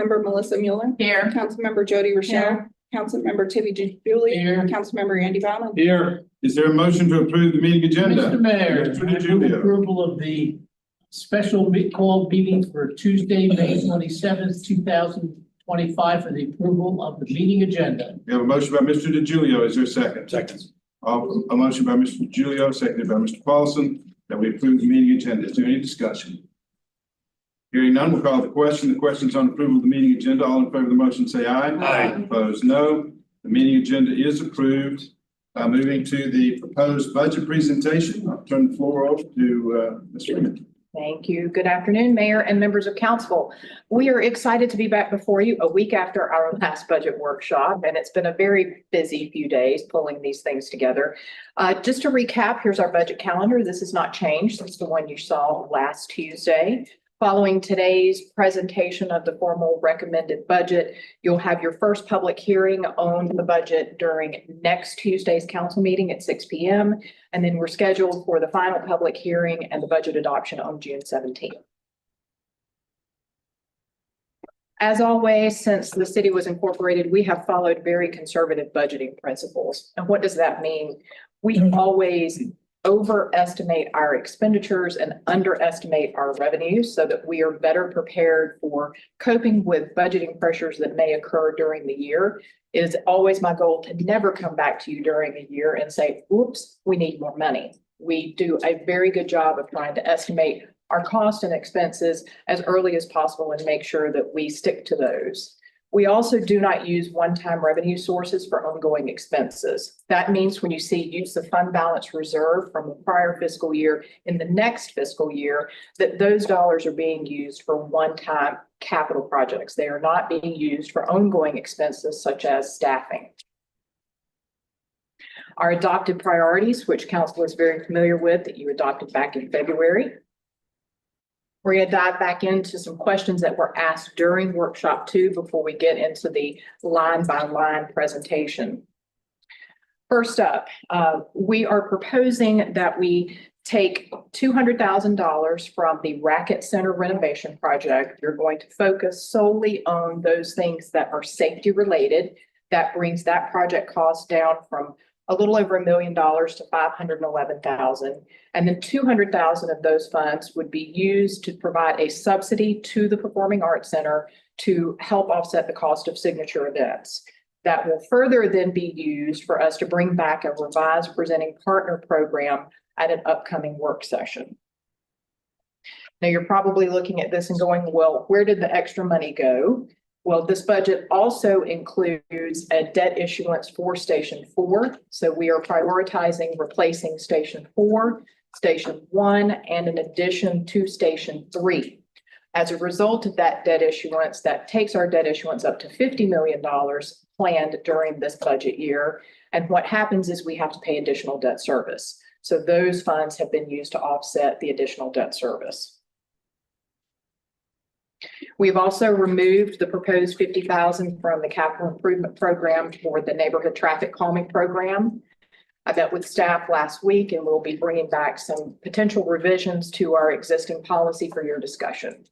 Member Melissa Mueller. Here. Councilmember Jody Rochelle. Here. Councilmember Tiffany Julie. Here. Councilmember Andy Bauman. Here, is there a motion to approve the meeting agenda? Mr. Mayor, Mr. I move DeGiulio. approval of the special called meeting for Tuesday, May 27th, 2025 for the approval of the meeting agenda. We have a motion by Mr. DeGiulio. Is there a second? Second. A motion by Mr. DeGiulio, seconded by Mr. Paulson, that we approve the meeting agenda. Is there any discussion? Hearing none, we'll call the question. The question's on approval of the meeting agenda. All in favor of the motion, say aye. Aye. Opposed, no. The meeting agenda is approved. Moving to the proposed budget presentation, I'll turn the floor over to Ms. Freeman. Thank you. Good afternoon, Mayor and members of council. We are excited to be back before you a week after our last budget workshop, and it's been a very busy few days pulling these things together. Just to recap, here's our budget calendar. This has not changed since the one you saw last Tuesday. Following today's presentation of the formal recommended budget, you'll have your first public hearing on the budget during next Tuesday's council meeting at 6 p.m. And then we're scheduled for the final public hearing and the budget adoption on June 17th. As always, since the city was incorporated, we have followed very conservative budgeting principles. And what does that mean? We always overestimate our expenditures and underestimate our revenues so that we are better prepared for coping with budgeting pressures that may occur during the year. It is always my goal to never come back to you during a year and say, oops, we need more money. We do a very good job of trying to estimate our costs and expenses as early as possible and make sure that we stick to those. We also do not use one-time revenue sources for ongoing expenses. That means when you see use of fund balance reserve from the prior fiscal year in the next fiscal year, that those dollars are being used for one-time capital projects. They are not being used for ongoing expenses such as staffing. Our adopted priorities, which council is very familiar with, that you adopted back in February. We're going to dive back into some questions that were asked during workshop 2 before we get into the line by line presentation. First up, we are proposing that we take $200,000 from the Racket Center renovation project. You're going to focus solely on those things that are safety related. That brings that project cost down from a little over $1 million to $511,000. And then $200,000 of those funds would be used to provide a subsidy to the Performing Arts Center to help offset the cost of signature events. That will further then be used for us to bring back a revised presenting partner program at an upcoming work session. Now you're probably looking at this and going, well, where did the extra money go? Well, this budget also includes a debt issuance for Station 4. So we are prioritizing replacing Station 4, Station 1, and in addition to Station 3. As a result of that debt issuance, that takes our debt issuance up to $50 million planned during this budget year. And what happens is we have to pay additional debt service. So those funds have been used to offset the additional debt service. We've also removed the proposed $50,000 from the capital improvement program for the neighborhood traffic calming program. I met with staff last week and we'll be bringing back some potential revisions to our existing policy for your discussion.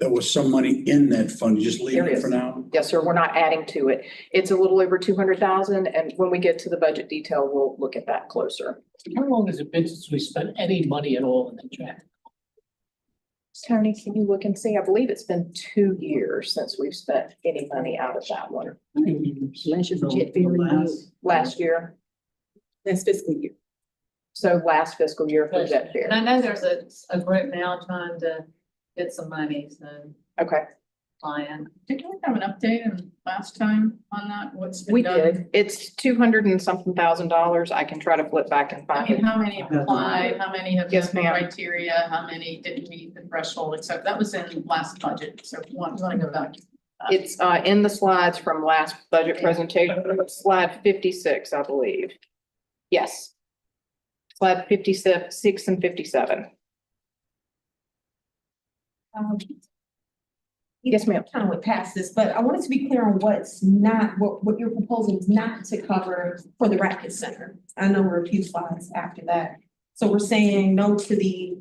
There was some money in that fund, just leave There it is. for now. Yes, sir. We're not adding to it. It's a little over $200,000. And when we get to the budget detail, we'll look at that closer. How long has it been since we spent any money at all in the traffic? Tony, can you look and see? I believe it's been 2 years since we've spent any money out of that one. Last year for jet fuel. Last year. That's fiscal year. So last fiscal year for jet And fare. I know there's a group now trying to get some money, so Okay, plan. Did we have an update on last time on that? What's been we done? did. It's $200 and something thousand. I can try to flip back and I find mean, it. how many applied, how many have Yes, met the ma'am. criteria, how many didn't meet the threshold, except that was in last budget, so you want to go back. It's in the slides from last budget presentation, slide 56, I believe. Yes. Slide 56 and 57. Yes, ma'am. Kind of went past this, but I wanted to be clear on what's not, what you're proposing is not to cover for the Racket Center. I know we're a few slides after that. So we're saying no to the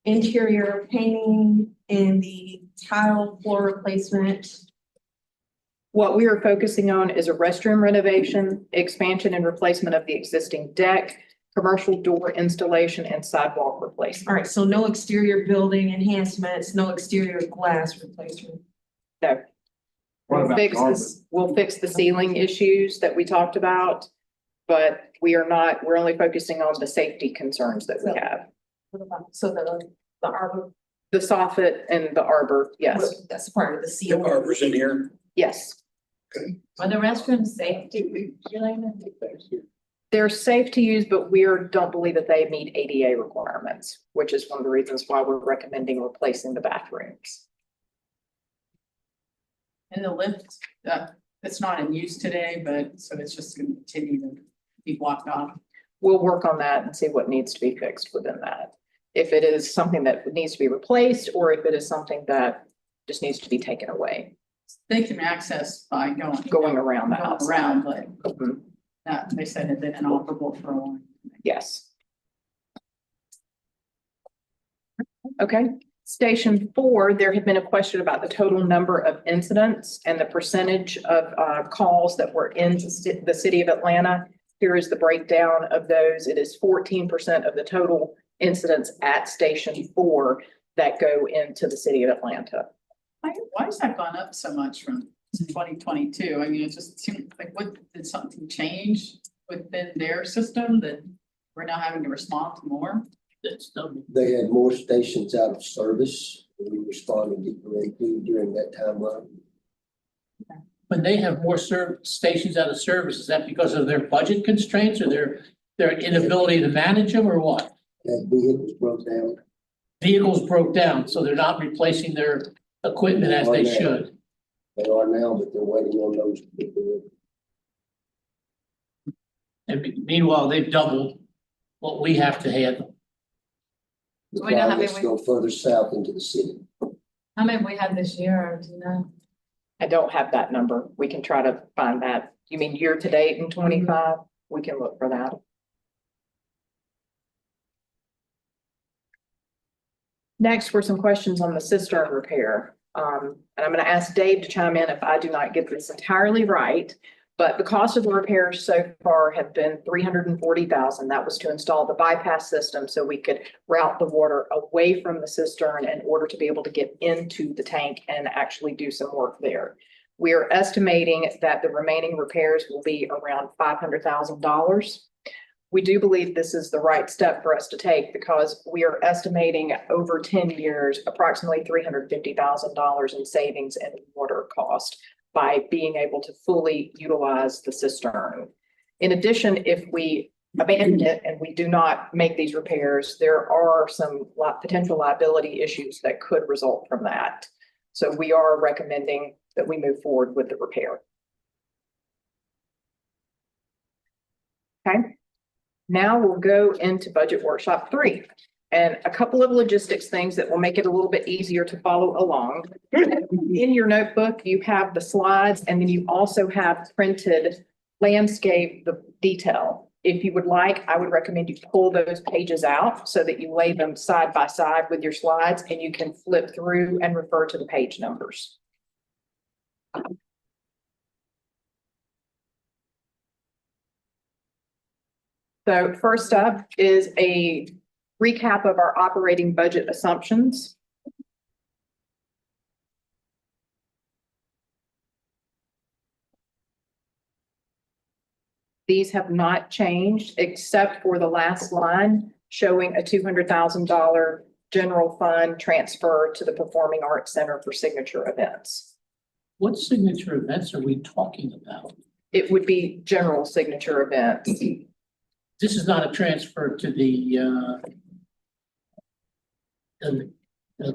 interior painting, and the tile floor replacement. What we are focusing on is a restroom renovation, expansion and replacement of the existing deck, commercial door installation and sidewalk replacement. All right, so no exterior building enhancements, no exterior glass replacement. No. What about We'll fix the ceiling issues that we talked about, but we're only focusing on the safety concerns that we have. What about, so the arbor, The soffit and the arbor, yes, that's part of the The ceiling. arbor's in here. yes. Are the restrooms safe? They're safe to use, but don't believe that they meet ADA requirements, which is one of the reasons why we're recommending replacing the bathrooms. And the lift, it's not in use today, but so it's just gonna continue to be blocked off. We'll work on that and see what needs to be fixed within that. If it is something that needs to be replaced, or if it is something that just needs to be taken away, They can access by going around the going house. around, but Mhm. that, they said it had been inoperable for a while. Yes. Okay, Station 4, there had been a question about the total number of incidents and the percentage of calls that were into the city of Atlanta. Here is the breakdown of those. It is 14% of the total incidents at Station 4 that go into the city of Atlanta. Why has that gone up so much from 2022? I mean, it just seemed like, did something change within their system that we're now having to respond to more? That's double. They had more stations out of service, and we responded deeper into during that timeline. When they have more stations out of service, is that because of their budget constraints or their inability to manage them or what? That vehicles broke down. Vehicles broke down, so they're not replacing their equipment as they should. They are now, but they're waiting on those to get delivered. And meanwhile, they've doubled what we have to handle. The We know how many projects go further south into the city. How many we had this year, or do you know? I don't have that number. We can try to find that. You mean year to date in 25? We can look for that. Next were some questions on the cistern repair. And I'm going to ask Dave to chime in if I do not get this entirely right. But the cost of the repairs so far have been $340,000. That was to install the bypass system so we could route the water away from the cistern in order to be able to get into the tank and actually do some work there. We are estimating that the remaining repairs will be around $500,000. We do believe this is the right step for us to take because we are estimating over 10 years, approximately $350,000 in savings and water cost by being able to fully utilize the cistern. In addition, if we abandon it and we do not make these repairs, there are some potential liability issues that could result from that. So we are recommending that we move forward with the repair. Okay. Now we'll go into budget workshop 3 and a couple of logistics things that will make it a little bit easier to follow along. In your notebook, you have the slides and then you also have printed landscape, the detail. If you would like, I would recommend you pull those pages out so that you lay them side by side with your slides and you can flip through and refer to the page numbers. So first up is a recap of our operating budget assumptions. These have not changed except for the last line showing a $200,000 general fund transfer to the Performing Arts Center for signature events. What signature events are we talking about? It would be general signature events. This is not a transfer to the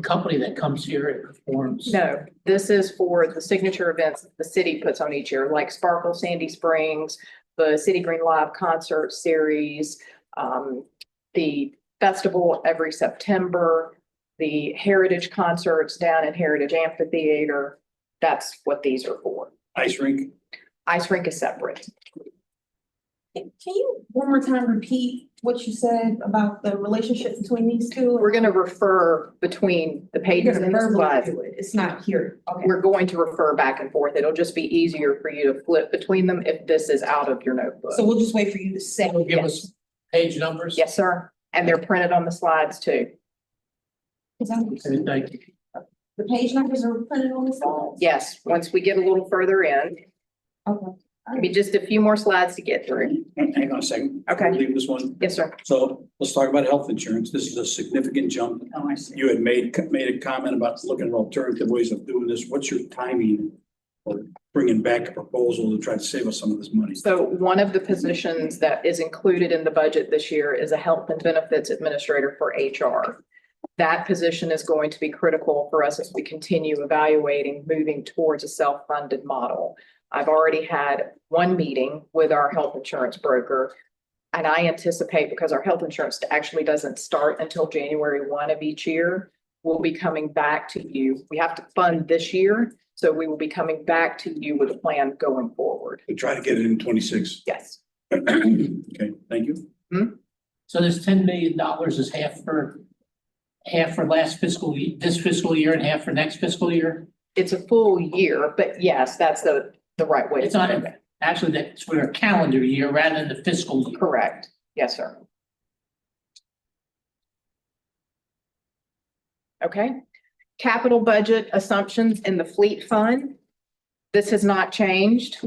company that comes here and performs. No, this is for the signature events the city puts on each year, like Sparkle Sandy Springs, the City Green Live Concert Series, the festival every September, the Heritage Concerts down at Heritage Amphitheater. That's what these are for. Ice rink. Ice rink is separate. Can you one more time repeat what you said about the relationship between these two? We're gonna refer between the You're pages gonna and the verbally slides. do it. It's not here. Okay. We're going to refer back and forth. It'll just be easier for you to flip between them if this is out of your notebook. So we'll just wait for you to say. Give us page numbers. Yes, sir. And they're printed on the slides too. And thank you. The page numbers are printed on the slides? Yes, once we get a little further in, Okay. maybe just a few more slides to get through. Hang on a second. Okay. Leave this one. Yes, sir. So let's talk about health insurance. This is a significant jump. Oh, I see. You had made a comment about looking at alternative ways of doing this. What's your timing for bringing back a proposal to try to save us some of this money? So one of the positions that is included in the budget this year is a health and benefits administrator for HR. That position is going to be critical for us as we continue evaluating moving towards a self-funded model. I've already had one meeting with our health insurance broker. And I anticipate, because our health insurance actually doesn't start until January 1 of each year, we'll be coming back to you. We have to fund this year, so we will be coming back to you with a plan going forward. To try to get it in 26. Yes, Okay, thank you. So this $10 million is half for last fiscal, this fiscal year and half for next fiscal year? it's a full year, but yes, that's the right way. It's not, actually, that's for a calendar year rather than the fiscal year. Correct. Yes, sir. Okay. Capital budget assumptions in the fleet fund. This has not changed.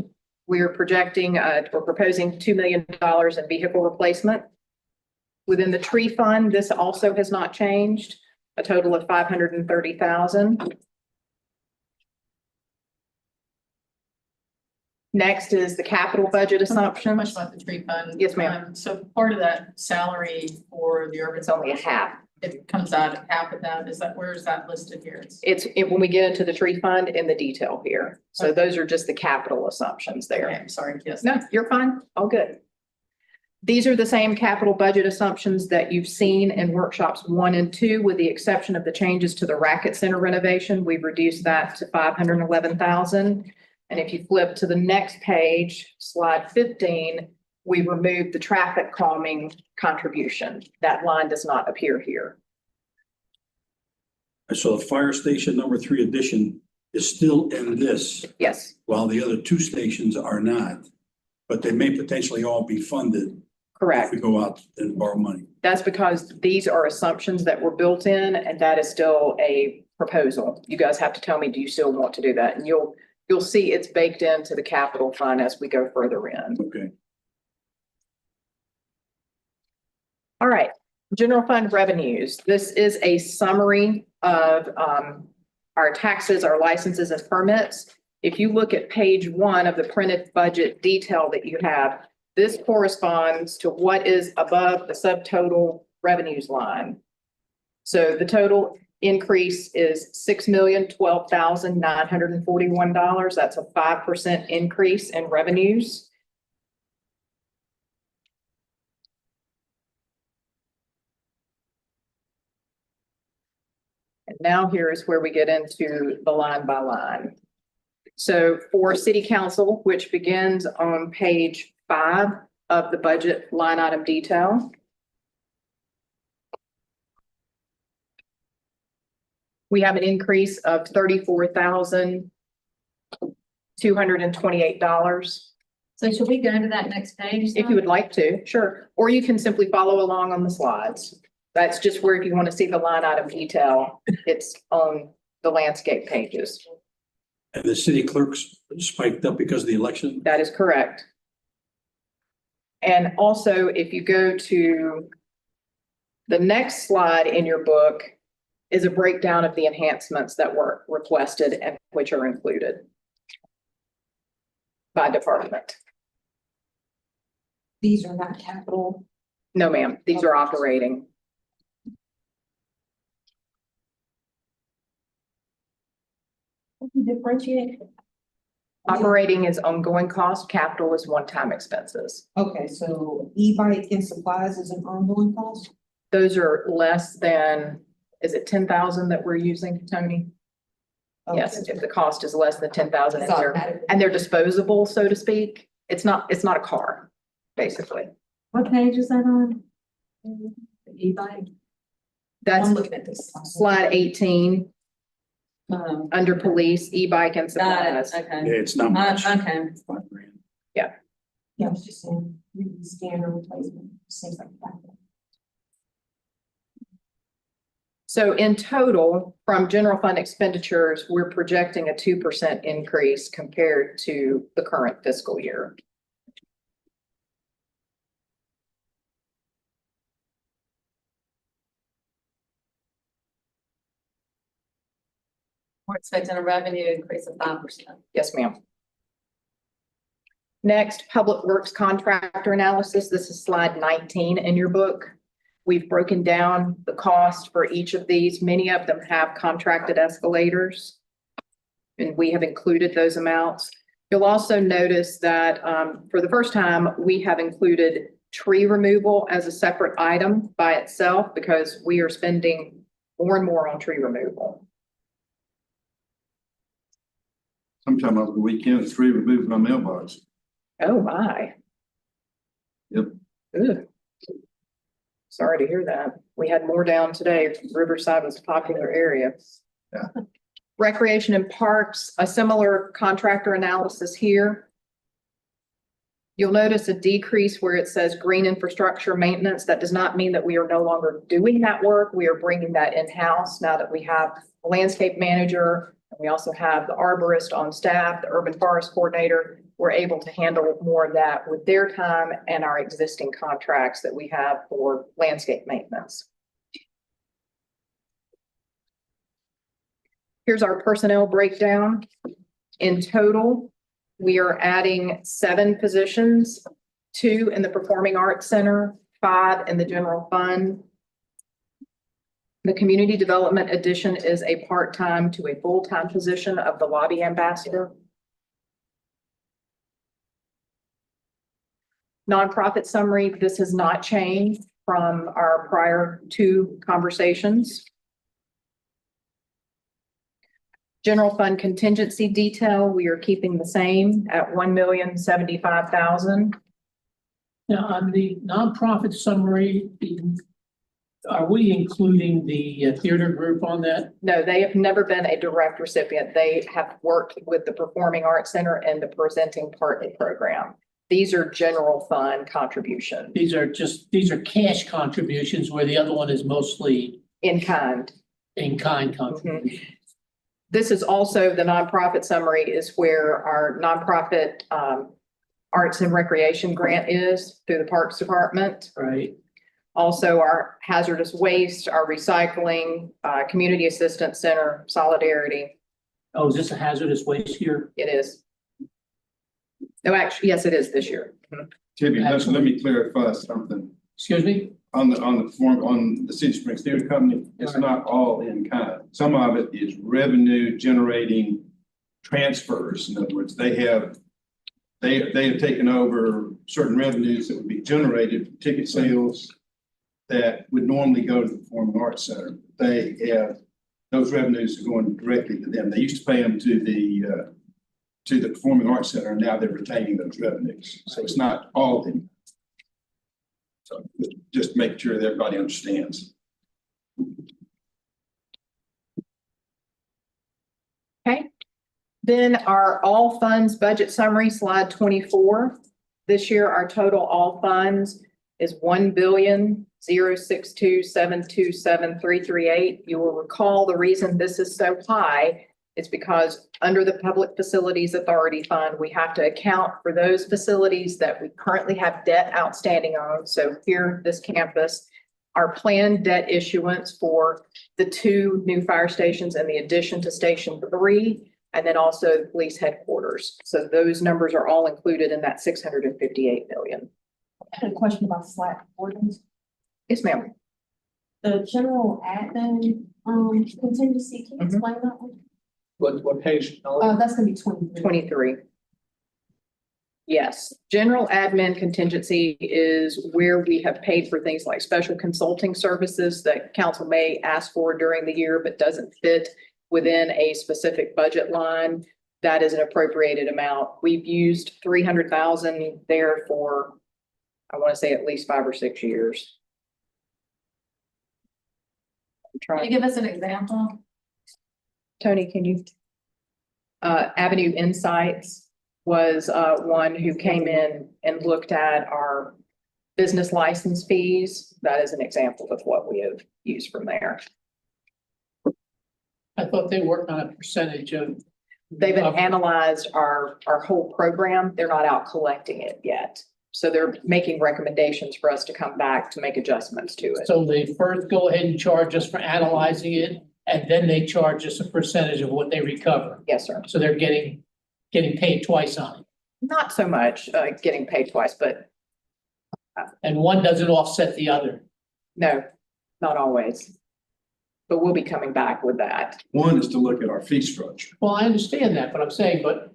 We're projecting, we're proposing $2 million in vehicle replacement. Within the tree fund, this also has not changed, a total of $530,000. Next is the capital budget assumption. Much about the tree fund. Yes, ma'am. So part of that salary for the urban. It's only a half. It comes out of half of that. Is that, where is that listed here? When we get into the tree fund in the detail here. So those are just the capital assumptions there. Okay, I'm sorry, yes. No, you're fine. All good. These are the same capital budget assumptions that you've seen in workshops 1 and 2, with the exception of the changes to the racket center renovation. We've reduced that to $511,000. And if you flip to the next page, slide 15, we removed the traffic calming contribution. That line does not appear here. So the fire station number 3 addition is still in this, Yes, while the other 2 stations are not. But they may potentially all be funded if correct. we go out and borrow money. That's because these are assumptions that were built in, and that is still a proposal. You guys have to tell me, do you still want to do that? And you'll see it's baked into the capital fund as we go further in. Okay. All right, general fund revenues. This is a summary of our taxes, our licenses and permits. If you look at page 1 of the printed budget detail that you have, this corresponds to what is above the subtotal revenues line. So the total increase is $6,012,941. That's a 5% increase in revenues. And now here is where we get into the line by line. So for city council, which begins on page 5 of the budget line item detail. We have an increase of $34,228. So should we go to that next page? If you would like to, sure. Or you can simply follow along on the slides. That's just where, if you want to see the line item detail, it's on the landscape pages. And the city clerks spiked up because of the election. That is correct. And also, if you go to the next slide in your book, is a breakdown of the enhancements that were requested and which are included by department. These are not capital. No, ma'am, these are operating. Differentiate. Operating is ongoing cost, capital is one-time expenses. Okay, so e-bike and supplies is an ongoing cost? Those are less than, is it 10,000 that we're using, Tony? Yes, if the cost is less than 10,000 It's automatic. and they're disposable, so to speak, it's not a car. basically. What page is that on? E-bike. That's I'm looking at this. slide 18, Oh, under police, e-bike and got it, supplies. okay. Yeah, it's not much. Okay. It's $5 grand. Yeah, I was just saying, scanner replacement, things like that. So in total, from general fund expenditures, we're projecting a 2% increase compared to the current fiscal year. We're expecting a revenue increase of 5%. Yes, ma'am. Next, Public Works contractor analysis. This is slide 19 in your book. We've broken down the cost for each of these. Many of them have contracted escalators, and we have included those amounts. You'll also notice that for the first time, we have included tree removal as a separate item by itself because we are spending more and more on tree removal. Sometime over the weekend, it's free removing my mailbox. Oh, my. Yep. Ugh. Sorry to hear that. We had more down today. Riverside was a popular area. Yeah. Recreation and Parks, a similar contractor analysis here. You'll notice a decrease where it says green infrastructure maintenance. That does not mean that we are no longer doing that work. We are bringing that in-house now that we have a landscape manager. And we also have the arborist on staff, the urban forest coordinator. We're able to handle more of that with their time and our existing contracts that we have for landscape maintenance. Here's our personnel breakdown. In total, we are adding 7 positions, 2 in the Performing Arts Center, 5 in the general fund. The community development addition is a part-time to a full-time position of the lobby ambassador. Nonprofit summary, this has not changed from our prior 2 conversations. General fund contingency detail, we are keeping the same at $1,075,000. Now, on the nonprofit summary, are we including the theater group on that? No, they have never been a direct recipient. They have worked with the Performing Arts Center and the Presenting Partly program. These are general fund contributions These are cash contributions where the other one is mostly in kind. in-kind contributions. This is also the nonprofit summary is where our nonprofit arts and recreation grant is through the Parks Department. Right. Also our hazardous waste, our recycling, community assistance center, solidarity. Oh, is this a hazardous waste here? It is. No, actually, yes, it is this year. Timmy, let me clarify something. Excuse me? On the City Springs Theater Company, it's not all in kind. Some of it is revenue generating transfers. In other words, they have taken over certain revenues that would be generated from ticket sales that would normally go to the Performing Arts Center. They have, those revenues are going directly to them. They used to pay them to the Performing Arts Center, and now they're retaining those revenues. So it's not all of them. So just make sure that everybody understands. Okay. Then our all funds budget summary, slide 24. This year, our total all funds is $1,062,727,338. You will recall the reason this is so high is because under the Public Facilities Authority Fund, we have to account for those facilities that we currently have debt outstanding on. So here, this campus, our planned debt issuance for the 2 new fire stations and the addition to Station 3, and then also the police headquarters. So those numbers are all included in that $658 million. I had a question about slide 40. Yes, ma'am. The general admin, contingency, can you explain that one? What page? That's gonna be 23. 23. Yes, general admin contingency is where we have paid for things like special consulting services that council may ask for during the year, but doesn't fit within a specific budget line. That is an appropriated amount. We've used $300,000 there for I want to say at least 5 or 6 years. I'm Can you trying, give us an example? Tony, can you? Avenue Insights was, one who came in and looked at our business license fees. That is an example of what we have used from there. I thought they worked on a percentage of. They've of- analyzed our whole program. They're not out collecting it yet. So they're making recommendations for us to come back to make adjustments to it. So they first go ahead and charge us for analyzing it, and then they charge us a percentage of what they recover. Yes, sir. So they're getting paid twice on it. Not so much getting paid twice, but And one doesn't offset the other. no, not always. But we'll be coming back with that. One is to look at our fee structure. Well, I understand that, but I'm saying, but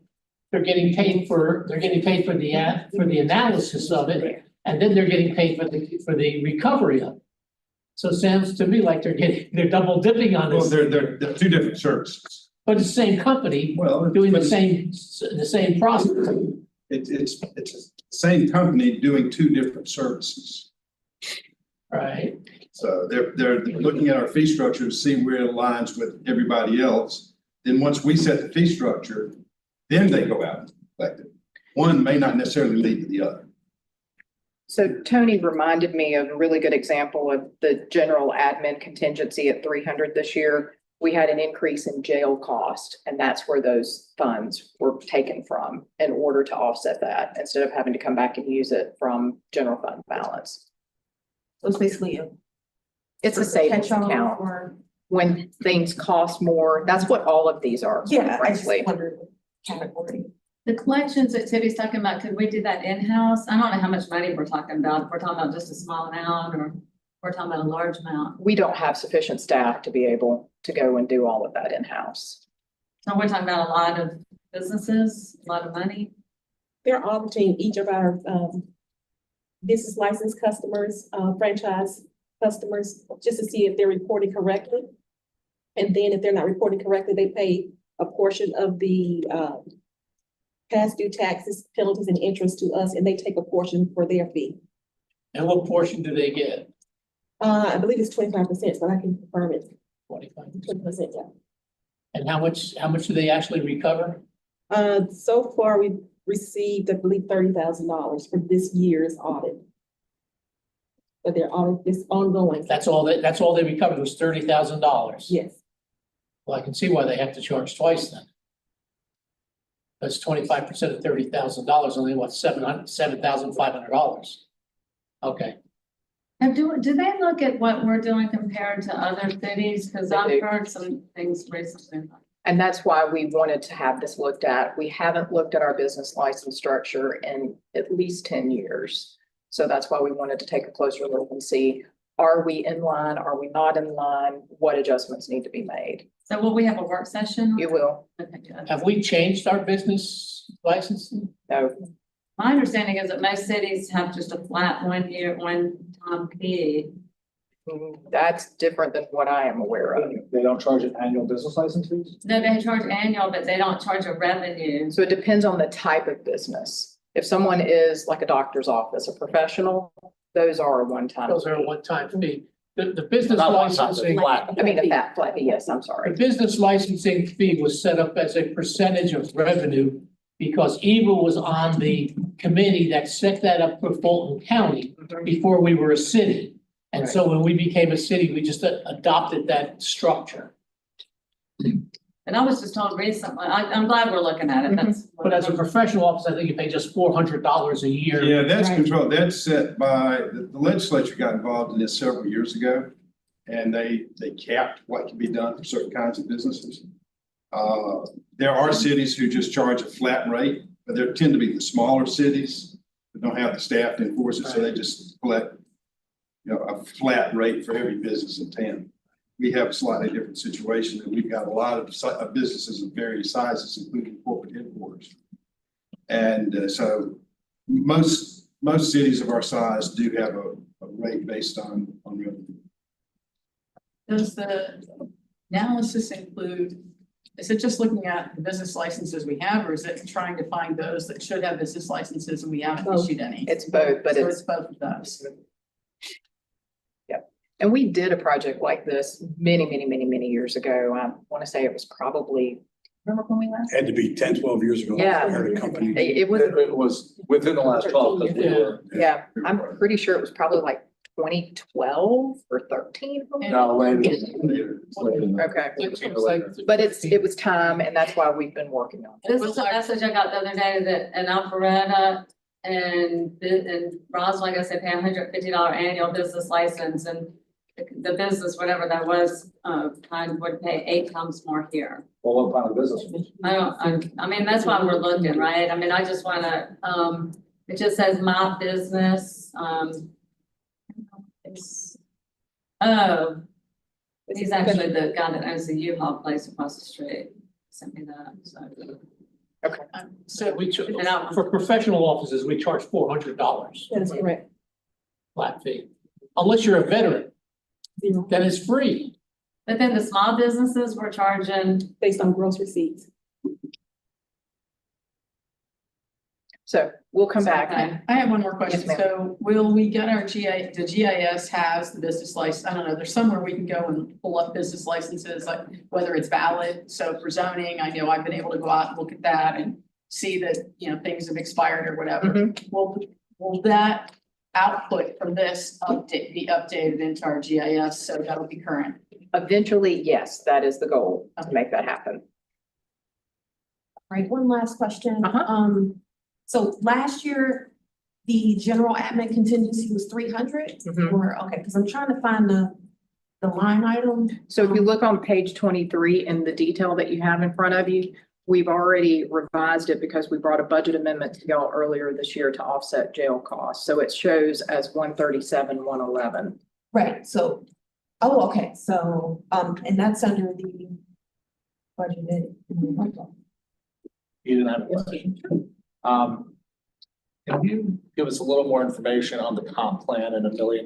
they're getting paid for the analysis of it, and then they're getting paid for the recovery of it. So it sounds to me like they're double dipping on Well, this, they're two different services. but it's the same company Well, doing the but same process. it's the same company doing two different services. Right? So they're looking at our fee structure to see where it aligns with everybody else. Then once we set the fee structure, then they go out and collect it. One may not necessarily lead to the other. So Tony reminded me of a really good example of the general admin contingency at 300 this year. We had an increase in jail cost, and that's where those funds were taken from in order to offset that, instead of having to come back and use it from general fund balance. So it's basically It's a savings catch-all account. or, When things cost more, that's what all of these are, yeah, I just frankly. wondered what category. The collections that Tiffany's talking about, could we do that in-house? I don't know how much money we're talking about. If we're talking about just a small amount or we're talking about a large amount. We don't have sufficient staff to be able to go and do all of that in-house. So we're talking about a lot of businesses, a lot of money. They're auditing each of our business license customers, franchise customers, just to see if they're reporting correctly. And then if they're not reporting correctly, they pay a portion of the past due taxes, penalties, and interest to us, and they take a portion for their fee. And what portion do they get? I believe it's 25%, but I can confirm it, 25%. 20%, yeah. And how much do they actually recover? So far, we've received, I believe, $30,000 for this year's audit. But their audit is ongoing. That's all they recovered was $30,000. Yes, Well, I can see why they have to charge twice then. That's 25% of $30,000, only what, $7,500. Okay, And do they look at what we're doing compared to other cities? Cause They I've do. heard some things recently. And that's why we wanted to have this looked at. We haven't looked at our business license structure in at least 10 years. So that's why we wanted to take a closer look and see, are we in line? Are we not in line? What adjustments need to be made? So will we have a work session? You will. Okay, good. have we changed our business licensing? No, My understanding is that most cities have just a flat 1 year, 1 time fee. that's different than what I am aware of. They don't charge an annual business license fees? No, they charge annual, but they don't charge a revenue. So it depends on the type of business. If someone is like a doctor's office, a professional, those are a one-time. Those are a one-time fee. The business Not one time, licensing, flat. I mean, a flat fee, yes, I'm the sorry. business licensing fee was set up as a percentage of revenue because Eva was on the committee that set that up for Fulton County before we were a city. And so when we became a city, we just adopted that structure. And I was just told recently, I'm glad we're looking at it. That's. But as a professional office, I think you pay just $400 a year. Yeah, that's Right. controlled, that's set by, the legislature got involved in this several years ago. And they capped what can be done for certain kinds of businesses. There are cities who just charge a flat rate, but there tend to be the smaller cities that don't have the staff to enforce it, so they just collect, a flat rate for every business in town. We have a slightly different situation, and we've got a lot of businesses of various sizes, including corporate headquarters. And so most cities of our size do have a rate based on revenue. Does the analysis include Is it just looking at the business licenses we have, or is it trying to find those that should have business licenses and we haven't Both. issued any? It's both, but So it's, it's both of those. and we did a project like this many years ago. I want to say it was probably, remember when we last? Had to be 10, 12 years ago. Yeah. I heard a company. It was, It was within the last 12, because we were. yeah, I'm pretty sure it was probably like 2012 or 13. No, later. Okay, Later. but it was time, and that's why we've been working on it. This is a message I got the other day that in Alpharetta and Roswell, I guess they pay $150 annual business license, and the business, whatever that was, kind would pay 8 times more here. Well, what kind of business? I mean, that's why we're looking, right? I mean, I just wanna, it just says my business, he's actually the guy that owns the U-Haul place across the street, sent me that, so. So we, And I- for professional offices, we charge $400 That is correct. flat fee. Unless you're a veteran, Zero, then it's free. But then the small businesses were charging, based on gross receipts. So we'll come back. Okay, I have one more question. Yes, ma'am. So will we get our the GIS has the business license, I don't know, there's somewhere we can go and pull up business licenses, like whether it's valid. So for zoning, I know I've been able to go out and look at that and see that, you know, things have expired or whatever. Mhm. Will that output from this be updated into our GIS, so that'll be current? Eventually, yes, that is the goal, to make that happen. Right, one last question. Uh-huh. So last year, the general admin contingency was 300, Mhm. or, okay, because I'm trying to find the line item. So if you look on page 23 in the detail that you have in front of you, we've already revised it because we brought a budget amendment to y'all earlier this year to offset jail costs. So it shows as 137, 111. Right, so, oh, okay, so, and that's under the budgeted. You didn't have a question. Can you give us a little more information on the comp plan and $1 million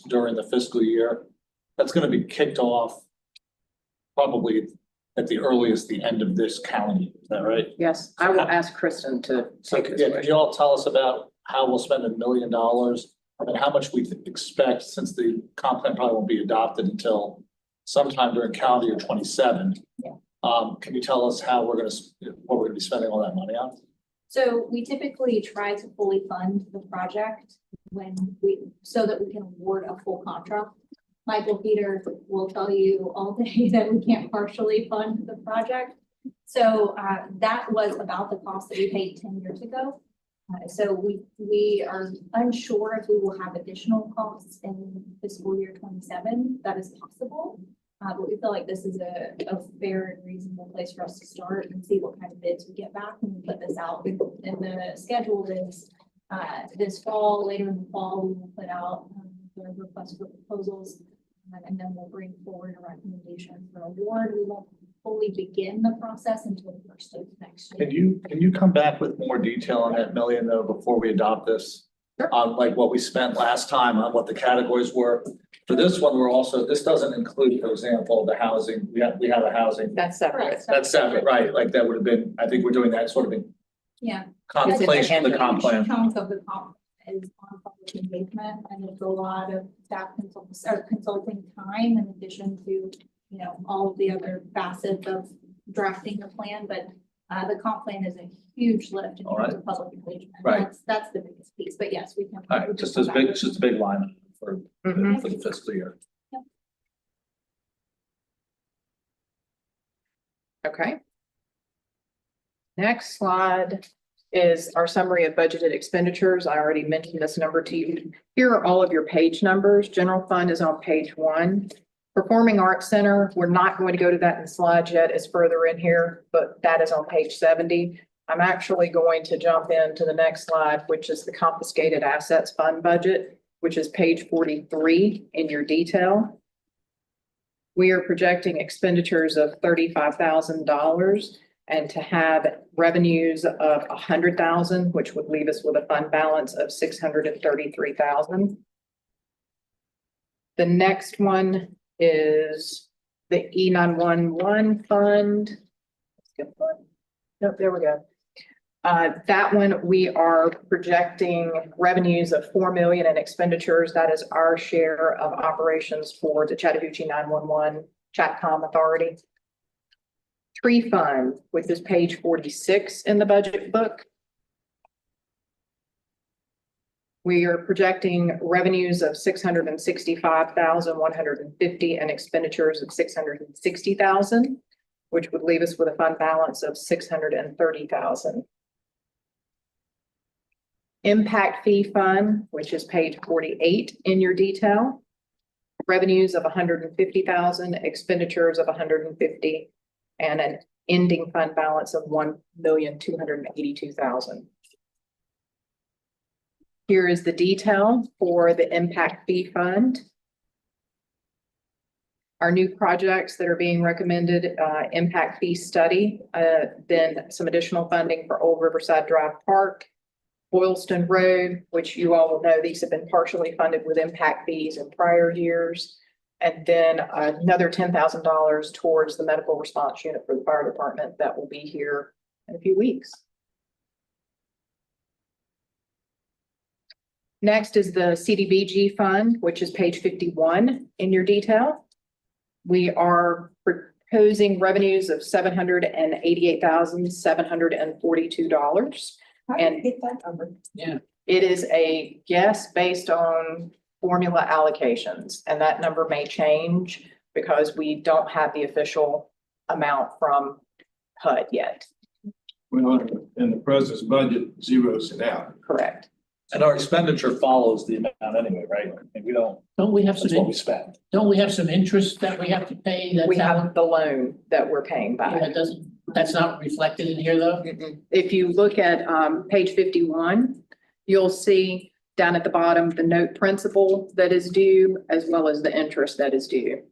during the fiscal year? That's gonna be kicked off probably at the earliest, the end of this calendar, year. Is that right? Yes, I will ask Kristen to So, take this yeah, can question. you all tell us about how we'll spend $1 million and how much we expect, since the comp plan probably won't be adopted until sometime during calendar year 27? Yeah. Can you tell us how what we're gonna be spending all that money on? So we typically try to fully fund the project so that we can award a full contract. Michael Peter will tell you all day that we can't partially fund the project. So that was about the cost that we paid 10 years ago. So we are unsure if we will have additional costs in fiscal year 27. That is possible. But we feel like this is a fair and reasonable place for us to start and see what kind of bids we get back when we put this out. And the schedule is this fall, later in the fall, we will put out the request for proposals. And then we'll bring forward a recommendation for award. We won't fully begin the process until the first of next year. Can you come back with more detail on that million though, before we adopt this? On like what we spent last time, on what the categories were. For this one, this doesn't include, for example, the housing, we have a housing. That's separate. Correct. That's separate, right? Like that would have been, I think we're doing that sort of in Yeah. contemplation of the comp plan. Chunk of the comp is on public engagement, and there's a lot of staff consulting time in addition to, you know, all of the other facets of drafting the plan, but the comp plan is a huge lift in All terms right. of public engagement. Right. That's the biggest piece, but yes, we can. All right, just a big line for Mhm. for the fiscal year. Okay. Next slide is our summary of budgeted expenditures. I already mentioned this number to you. Here are all of your page numbers. General fund is on page 1. Performing Arts Center, we're not going to go to that in slides yet. It's further in here, but that is on page 70. I'm actually going to jump into the next slide, which is the confiscated assets fund budget, which is page 43 in your detail. We are projecting expenditures of $35,000 and to have revenues of $100,000, which would leave us with a fund balance of $633,000. The next one is the E911 fund. Nope, there we go. That one, we are projecting revenues of 4 million and expenditures. That is our share of operations for the Chattahoochee 911 Chatcom Authority. Tree fund, which is page 46 in the budget book. We are projecting revenues of 665,150 and expenditures of 660,000, which would leave us with a fund balance of 630,000. Impact fee fund, which is page 48 in your detail. Revenues of 150,000, expenditures of 150, and an ending fund balance of 1,282,000. Here is the detail for the impact fee fund. Our new projects that are being recommended, impact fee study, then some additional funding for Old Riverside Drive Park, Boylston Road, which you all will know, these have been partially funded with impact fees in prior years. And then another $10,000 towards the medical response unit for the fire department that will be here in a few weeks. Next is the CDBG fund, which is page 51 in your detail. We are proposing revenues of $788,742. And get that number. Yeah. it is a guess based on formula allocations, and that number may change because we don't have the official amount from HUD yet. Well, and the president's budget zeroes it out. Correct. And our expenditure follows the amount anyway, right? And we don't, Don't we have that's what we some, spend. don't we have some interest that we have to pay? We That's have the loan that we're paying Yeah, back. that doesn't, that's not reflected in here though? If you look at page 51, you'll see down at the bottom, the note principal that is due, as well as the interest that is due.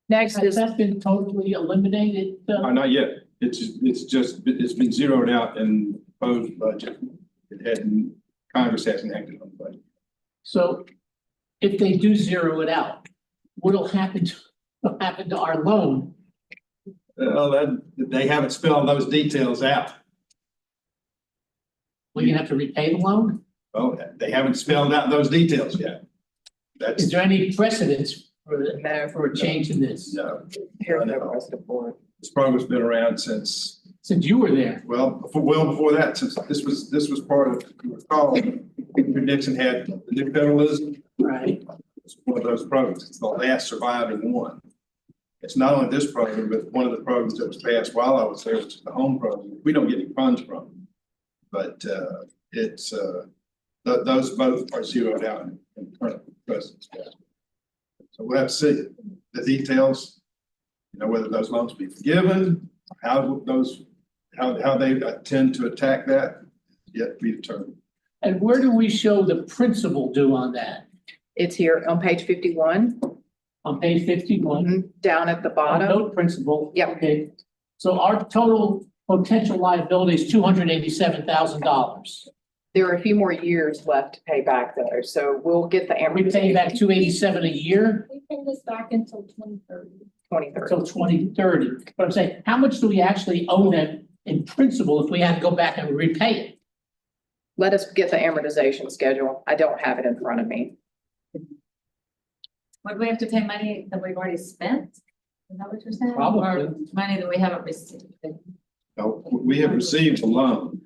Next Has is, that been totally eliminated? Not yet. It's been zeroed out in the proposed budget. It hadn't, Congress hasn't acted on the budget. So if they do zero it out, what'll happen to our loan? They haven't spelled those details out. Will you have to repay the loan? Oh, they haven't spelled out those details yet. That's, Is there any precedence No. for a change in this? no, here's the rest of the board. this program's been around since, Since you were there, well before that, since this was part of, you recall, Nixon had the new federalism. right? It's one of those programs. It's the last surviving one. It's not only this program, but one of the programs that was passed while I was there, which is the home program. We don't get any funds from it. But those both are zeroed out in the current president's budget. So we'll have to see the details, whether those loans be forgiven, how they tend to attack that, yet to be determined. And where do we show the principal due on that? It's here on page 51, On page 51? down at the bottom. Note principal. Yep. Okay, so our total potential liability is $287,000. There are a few more years left to pay back though, so we'll get the We pay back amortization $287 a year We pay this back until 2030. 2030. until 2030. But I'm saying, how much do we actually owe them in principal if we had to go back and repay it? Let us get the amortization schedule. I don't have it in front of me. Would we have to pay money that we've already spent? Is that what you're saying? Probably. Or money that we haven't received? Now, we have received a loan,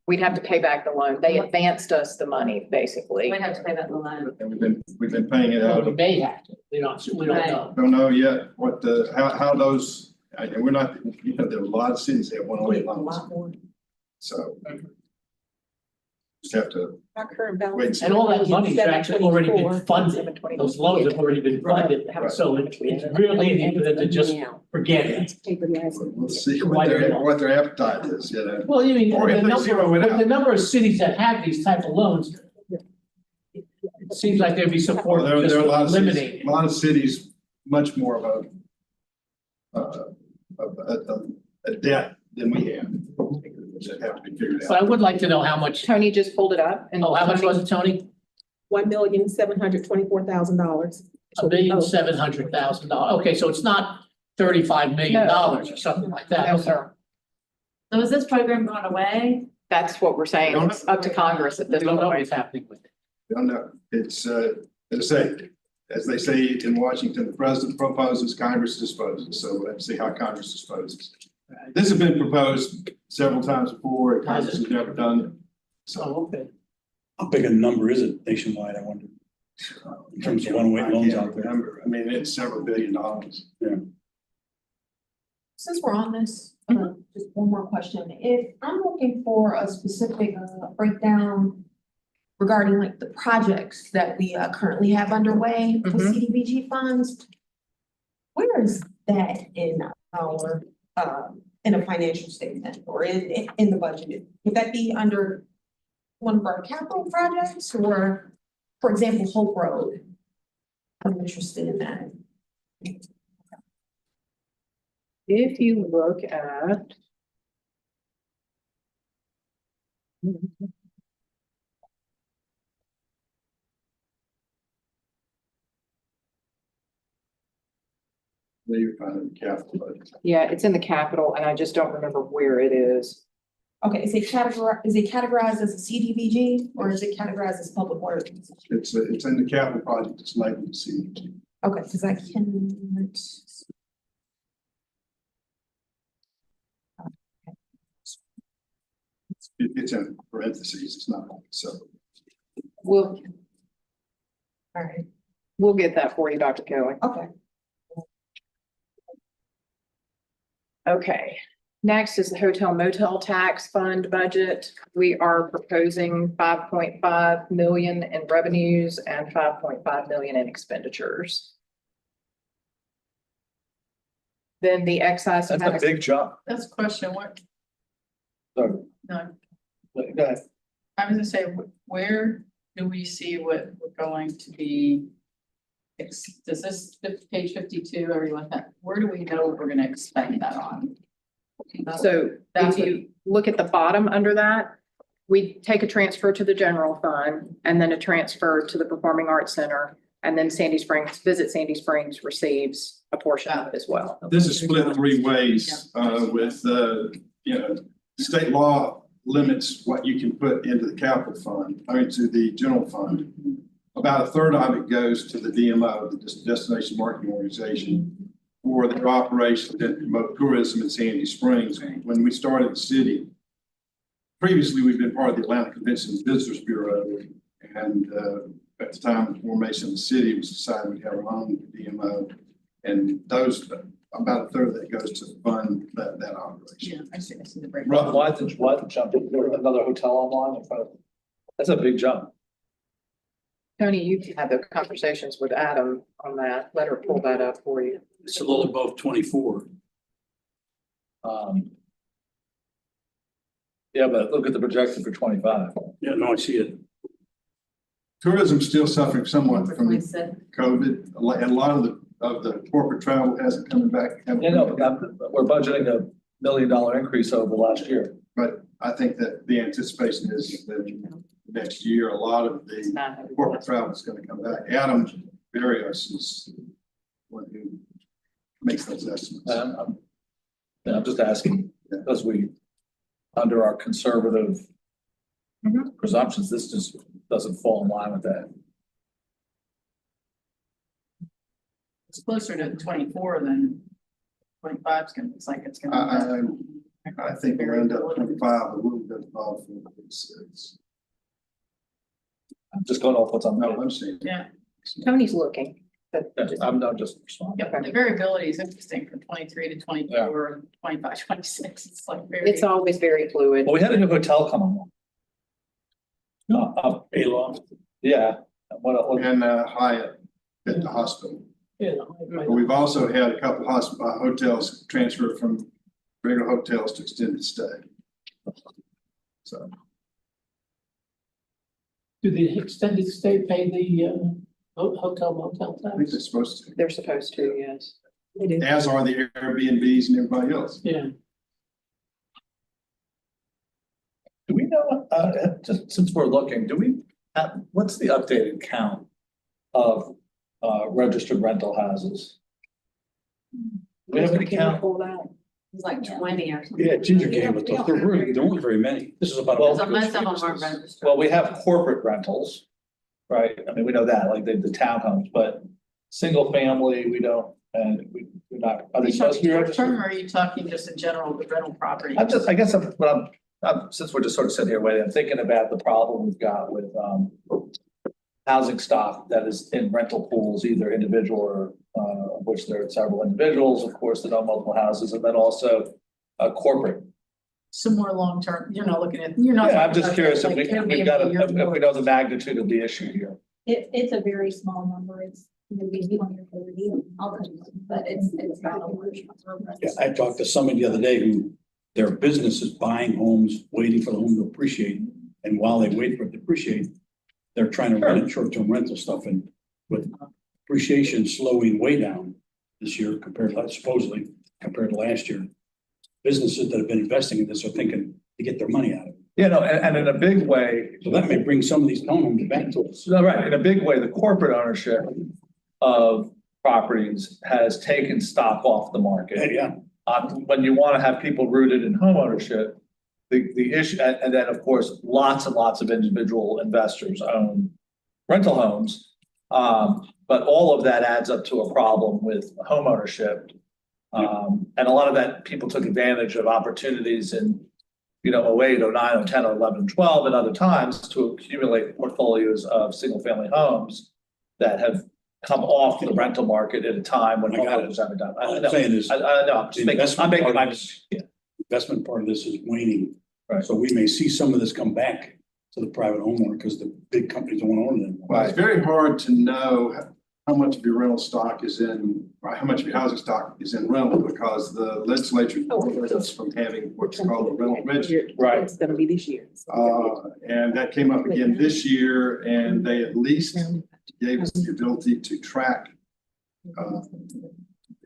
We'd have to pay back the loan. They advanced us the money, basically. We'd have to pay that in the loan. and we've been paying it out We of, may have to, we don't Right. know. don't know yet what how those, and we're not, there are a lot of cities that have 108 loans. So just have to Our current wait and balance. see. And all that money's actually already been funded. 720. Those loans have already been funded, so it's really easy for them to just forget it. We'll see what their appetite is, Well, you mean, Or if they zero it out. the number of cities that have these type of loans, it seems like there'd be support There for just are a lot of cities, eliminating. a lot of cities, much more of a debt than we have. that have to be figured But I out. would like to know how much, Tony just pulled it up and. oh, how much was it, Tony? $1,724,000. $1,700,000. Okay, so it's not $35 million or something like that. No, Okay. sir. So is this program going away? That's what we're saying. It's up to Congress at We this don't know point. what's happening with it. Don't know. It's, as I say, as they say in Washington, the president proposes, Congress disposes. So we'll have to see how Congress disposes. This has been proposed several times before, and Congress has never done it. So Oh, okay. How big a number is it nationwide, I wonder? In terms of one-way I loans can't out there. remember. I mean, it's several $billions. Since we're on this, just one more question. If I'm looking for a specific breakdown regarding like the projects that we currently have underway for Mhm. CDBG funds, where is that in our, in a financial statement or in the budget? Would that be under one of our capital projects or, for example, Hope Road? I'm interested in that. If you look at. You're finding capital budget. Yeah, it's in the capital and I just don't remember where it is. Okay, is it categorized as a CDBG or is it categorized as public works? It's in the capital project. It's labeled CDBG. Okay, because I can. It's in parentheses. It's not, so. We'll, All right, we'll get that for you, Dr. Kelly. okay. Okay, next is the hotel motel tax fund budget. We are proposing 5.5 million in revenues and 5.5 million in expenditures. Then the excise That's a tax, big jump. That's a question, what, So, no, go ahead. I was gonna say, where do we see what we're going to be? Does this page 52, or you want that, where do we know we're gonna expend that on? so That's if you look at the bottom under that, we take a transfer to the general fund and then a transfer to the Performing Arts Center. And then Visit Sandy Springs receives a portion of it as well. This is split three ways, with, state law limits what you can put into the capital fund, to the general fund. About a third of it goes to the DMO, the Destination Marketing Organization, for their operations that promote tourism in Sandy Springs. When we started the city, previously, we've been part of the Atlanta Convention and Visitors Bureau. And at the time of the formation of the city, it was decided we'd have our own DMO. And those, about a third of that goes to fund that operation. Yeah, I see the breakdown. Why the jump? Another hotel online in front of? That's a big jump. Tony, you've had the conversations with Adam on that. Let her pull that up for you. It's a little above 24. Yeah, but look at the projection for 25. Yeah, no, I see it. Tourism's still suffering somewhat from We said, COVID, and a lot of the corporate travel hasn't come back. You know, we're budgeting $1 million increase over last year. But I think that the anticipation is that next year, a lot of the corporate travel is going to come back. Adam Barrios is one who makes those estimates. I'm just asking, because we, under our conservative presumptions, this just doesn't fall in line with that. It's closer to 24 than 25 is gonna, it's like it's gonna. I think we'll end up 25, a little bit above. I'm just going off what's on No, the. I'm saying. Yeah, Tony's looking. but just- I'm not just responding. yep, the variability is interesting from 23 to 24, and 25, 26, it's like very. It's always very fluid. Well, we had a new hotel come on. A-Law. Yeah. What, And Hyatt at the hospital. Yeah. But we've also had a couple hotels transfer from regular hotels to extended stay. So. Do the extended stay pay the hotel motel I think they're tax? supposed to, They're supposed to, yes. They do. as are the Airbnbs and everybody else. Yeah. know, just since we're looking, do we, what's the updated count of, registered rental houses? Do we have any count? It's like 20 or something. Yeah, Ginger gave it, there weren't very many. This is about. So most of them are registered. Well, we have corporate rentals, right? I mean, we know that, like the townhomes, but single family, we don't, and we're not, are Are they you supposed to be talking short term registered? or are you talking just in general, the rental property? I guess since we're just sort of sitting here waiting, I'm thinking about the problem we've got with, housing stock that is in rental pools, either individual or, of which there are several individuals, of course, that own multiple houses, and then also, corporate. Some more long term, you're not looking at, you're not. Yeah, I'm talking just about curious if like we've got, Airbnb if we know the magnitude of the issue here. It's a very small number. It's maybe 20 or 30. I'll tell you, but it's not a large number. Yeah, I talked to somebody the other day who, their business is buying homes, waiting for the home to appreciate. And while they wait for it to appreciate, they're trying to rent short-term rental stuff, and with appreciation slowing way down this year compared to, supposedly, compared to last year. Businesses that have been investing in this are thinking to get their money out of it. You know, and in a big way, So that may bring some of these townhomes back to us. no, right, in a big way, the corporate ownership of properties has taken stock off the market. Yeah, When you want to have people rooted in home ownership, the issue, and then, of course, lots and lots of individual investors own rental homes. But all of that adds up to a problem with home ownership. And a lot of that, people took advantage of opportunities in, 08, 09, 10, 11, 12, and other times to accumulate portfolios of single-family homes that have come off the rental market at a time when I got it. homeowners haven't done. all I'm saying is. I know, I'm just The making, investment I'm making part my, of this- Investment part of this is waning. Right. So we may see some of this come back to the private homeowner because the big companies don't want to own it anymore. Well, it's very hard to know how much of your rental stock is in, or how much of your housing stock is in rental, because the legislature prohibits us from having what's called a rental register. Right. It's gonna be this year. And that came up again this year, and they at least gave us the ability to track.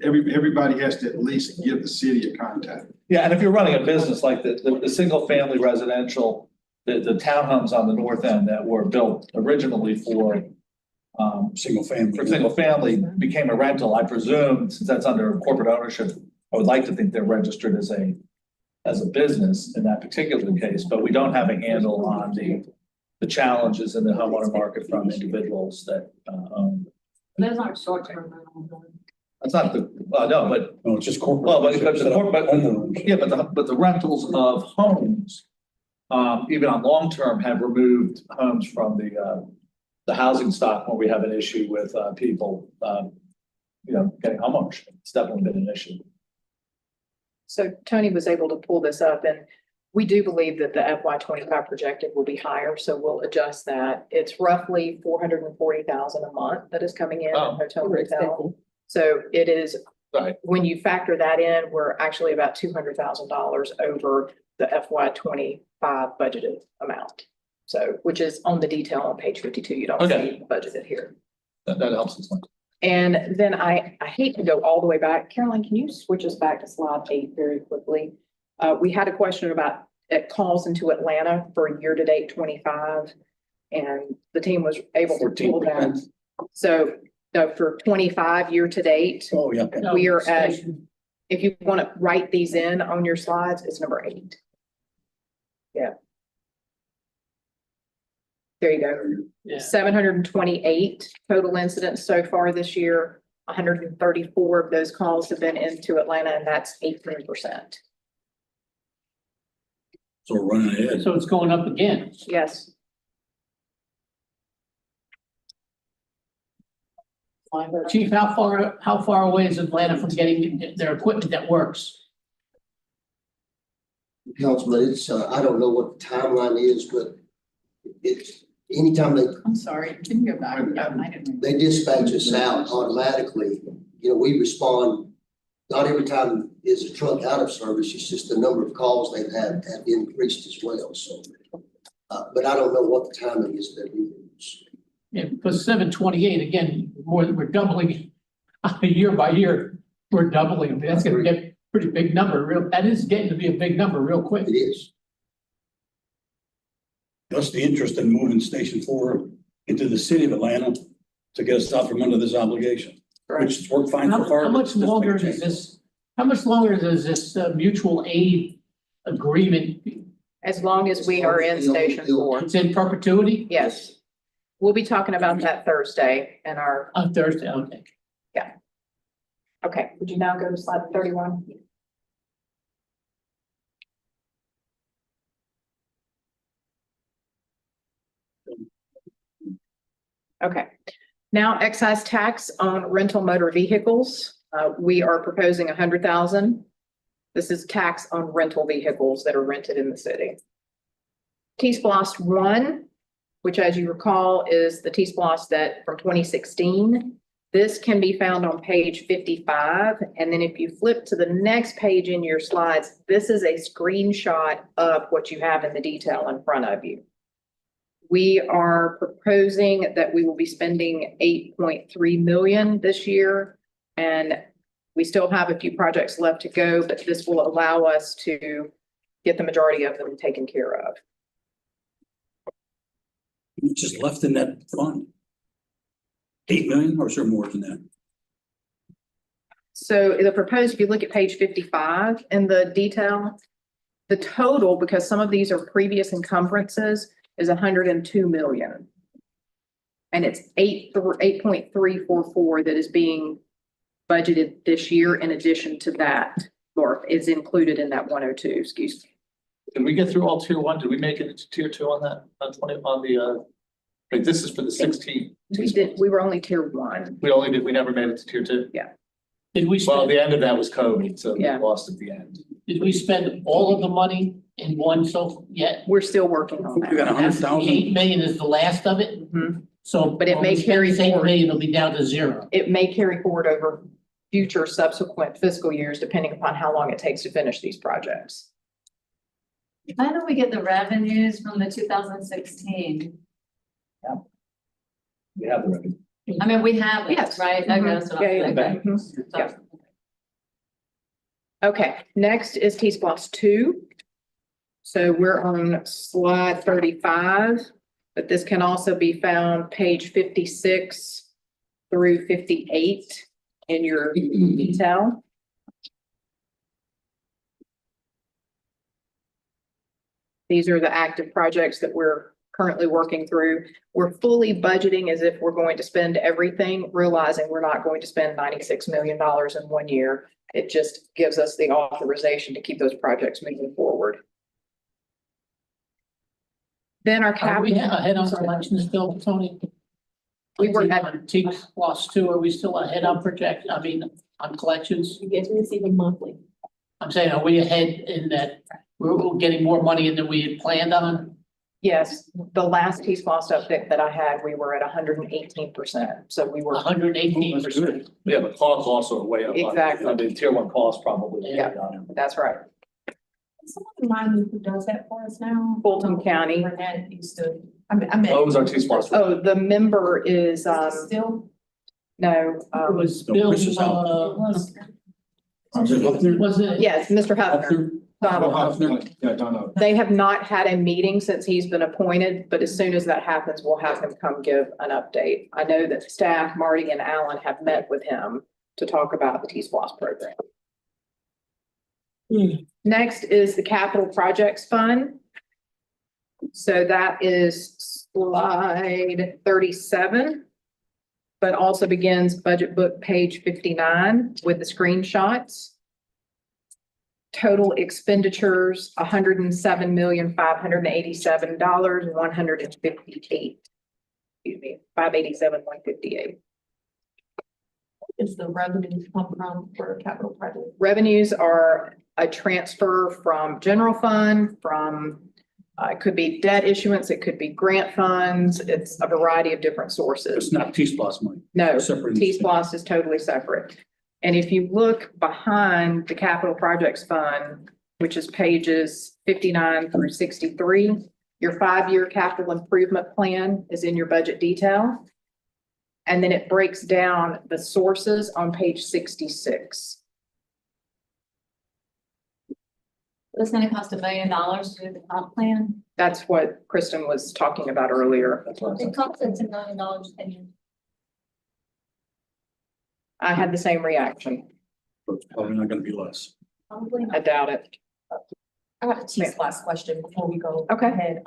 Everybody has to at least give the city a contact. yeah, and if you're running a business like the single-family residential, the townhomes on the north end that were built originally for Single family. single family became a rental, I presume, since that's under corporate ownership, I would like to think they're registered as a business in that particular case, but we don't have a handle on the challenges in the homeowner market from individuals that own. Those aren't short-term rentals. That's not the, no, but, No, it's just corporate. well, but Homeowners. yeah, but the rentals of homes, even on long-term, have removed homes from the housing stock when we have an issue with, people, getting homeownership. It's definitely been an issue. So Tony was able to pull this up, and we do believe that the FY 25 projected will be higher, so we'll adjust that. It's roughly 440,000 a month that is coming in Oh. hotel retail. So it is, Right. when you factor that in, we're actually about $200,000 over the FY 25 budgeted amount. So, which is on the detail on page 52. You don't Okay. see budgeted here. That helps us. And then I hate to go all the way back. Caroline, can you switch us back to slide 8 very quickly? We had a question about calls into Atlanta for year-to-date 25. And the team was able to pull that. 14%. So for 25 year-to-date, Oh, yeah. we are at, if you want to write these in on your slides, it's number 8. Yeah. There you go. Yeah. 728 total incidents so far this year. 134 of those calls have been into Atlanta, and that's 18%. So we're running ahead. So it's going up again. Yes. Chief, how far away is Atlanta from getting their equipment that works? Councilman, it's, I don't know what the timeline is, but it's, anytime I'm sorry, can you go back? Yeah, I didn't. they dispatch us out automatically, we respond. Not every time is a truck out of service, it's just the number of calls they've had have increased as well, so. But I don't know what the timing is that we use. Yeah, because 728, again, we're doubling year by year. We're doubling. That's gonna get a pretty big number. That is getting to be a big number real quick. It is. Thus the interest in moving Station 4 into the city of Atlanta to get us out from under this obligation, which has worked fine so far. How but much this may longer change. how much longer does this mutual aid agreement, As long as we are in Station 4. it's in perpetuity? Yes. We'll be talking about that Thursday in our, On Thursday, okay. okay, would you now go to slide 31? Okay, now excise tax on rental motor vehicles. We are proposing 100,000. This is tax on rental vehicles that are rented in the city. T-Splost 1, which as you recall is the T-Splost that from 2016. This can be found on page 55. And then if you flip to the next page in your slides, this is a screenshot of what you have in the detail in front of you. We are proposing that we will be spending 8.3 million this year. And we still have a few projects left to go, but this will allow us to get the majority of them taken care of. Which is left in that fund. 8 million, or is there more than that? So the proposed, if you look at page 55 in the detail, the total, because some of these are previous encumbrances, is 102 million. And it's 8.344 that is being budgeted this year in addition to that, or is included in that 102, excuse me. Did we get through all tier 1? Did we make it into tier 2 on that, on 20, on the, like, this is for the 16? We were only tier 1. We never made it to tier 2? Did we Well, spend, the end of that was COVID, so we Yeah. lost at the end. did we spend all of the money in one so yet? We're still working on We got that. 100,000. 8 million is the last of it, Mhm. so. But it when may we spend carry this 8 forward. million, it'll be down to 0. It may carry forward over future subsequent fiscal years, depending upon how long it takes to finish these projects. How do we get the revenues from the 2016? We have the revenue. I mean, we have it, Yes. right? Okay, that's what I'm Yeah, yeah, thinking. mhm. Yeah. Okay, next is T-Splost 2. So we're on slide 35, but this can also be found page 56 through 58 in your detail. These are the active projects that we're currently working through. We're fully budgeting as if we're going to spend everything, realizing we're not going to spend $96 million in 1 year. It just gives us the authorization to keep those projects moving forward. Then our Are we capital, ahead on collections still, Tony? We were at- On T-Splost 2, are we still ahead on on collections? You get to receive them monthly. I'm saying, are we ahead in that we're getting more money than we had planned on? yes, the last T-Splost update that I had, we were at 118%. So we were, 118%. Yeah, but costs also are way up. Exactly. I mean, tier 1 costs probably. way Yeah. down. that's right. Someone remind me who does that for us now? Fulton County. Burnett used to, I mean. What was our T-Splost? Oh, the member is, Still, no, It was No, Bill, Chris is out. was Was it? yes, Mr. Hubner. Yeah, Donna. They have not had a meeting since he's been appointed, but as soon as that happens, we'll have him come give an update. I know that staff, Marty and Alan, have met with him to talk about the T-Splost program. Next is the Capital Projects Fund. So that is slide 37, but also begins budget book page 59 with the screenshots. Total expenditures, $107,587,158. Excuse me, 587,158. is the revenue come from for capital project? Revenues are a transfer from general fund, from, it could be debt issuance, it could be grant funds. It's a variety of different It's sources. not T-Splost money. No, Separate. T-Splost is totally separate. And if you look behind the capital projects fund, which is pages 59 through 63, your 5-year capital improvement plan is in your budget detail. And then it breaks down the sources on page 66. It's gonna cost $1 million to do the comp plan. That's what Kristen was talking about earlier. That's what I'm saying. It costs us $1 million and I had the same reaction. But it's probably not gonna be less. probably I not. doubt it. I have a tease last question before we go. Okay. ahead.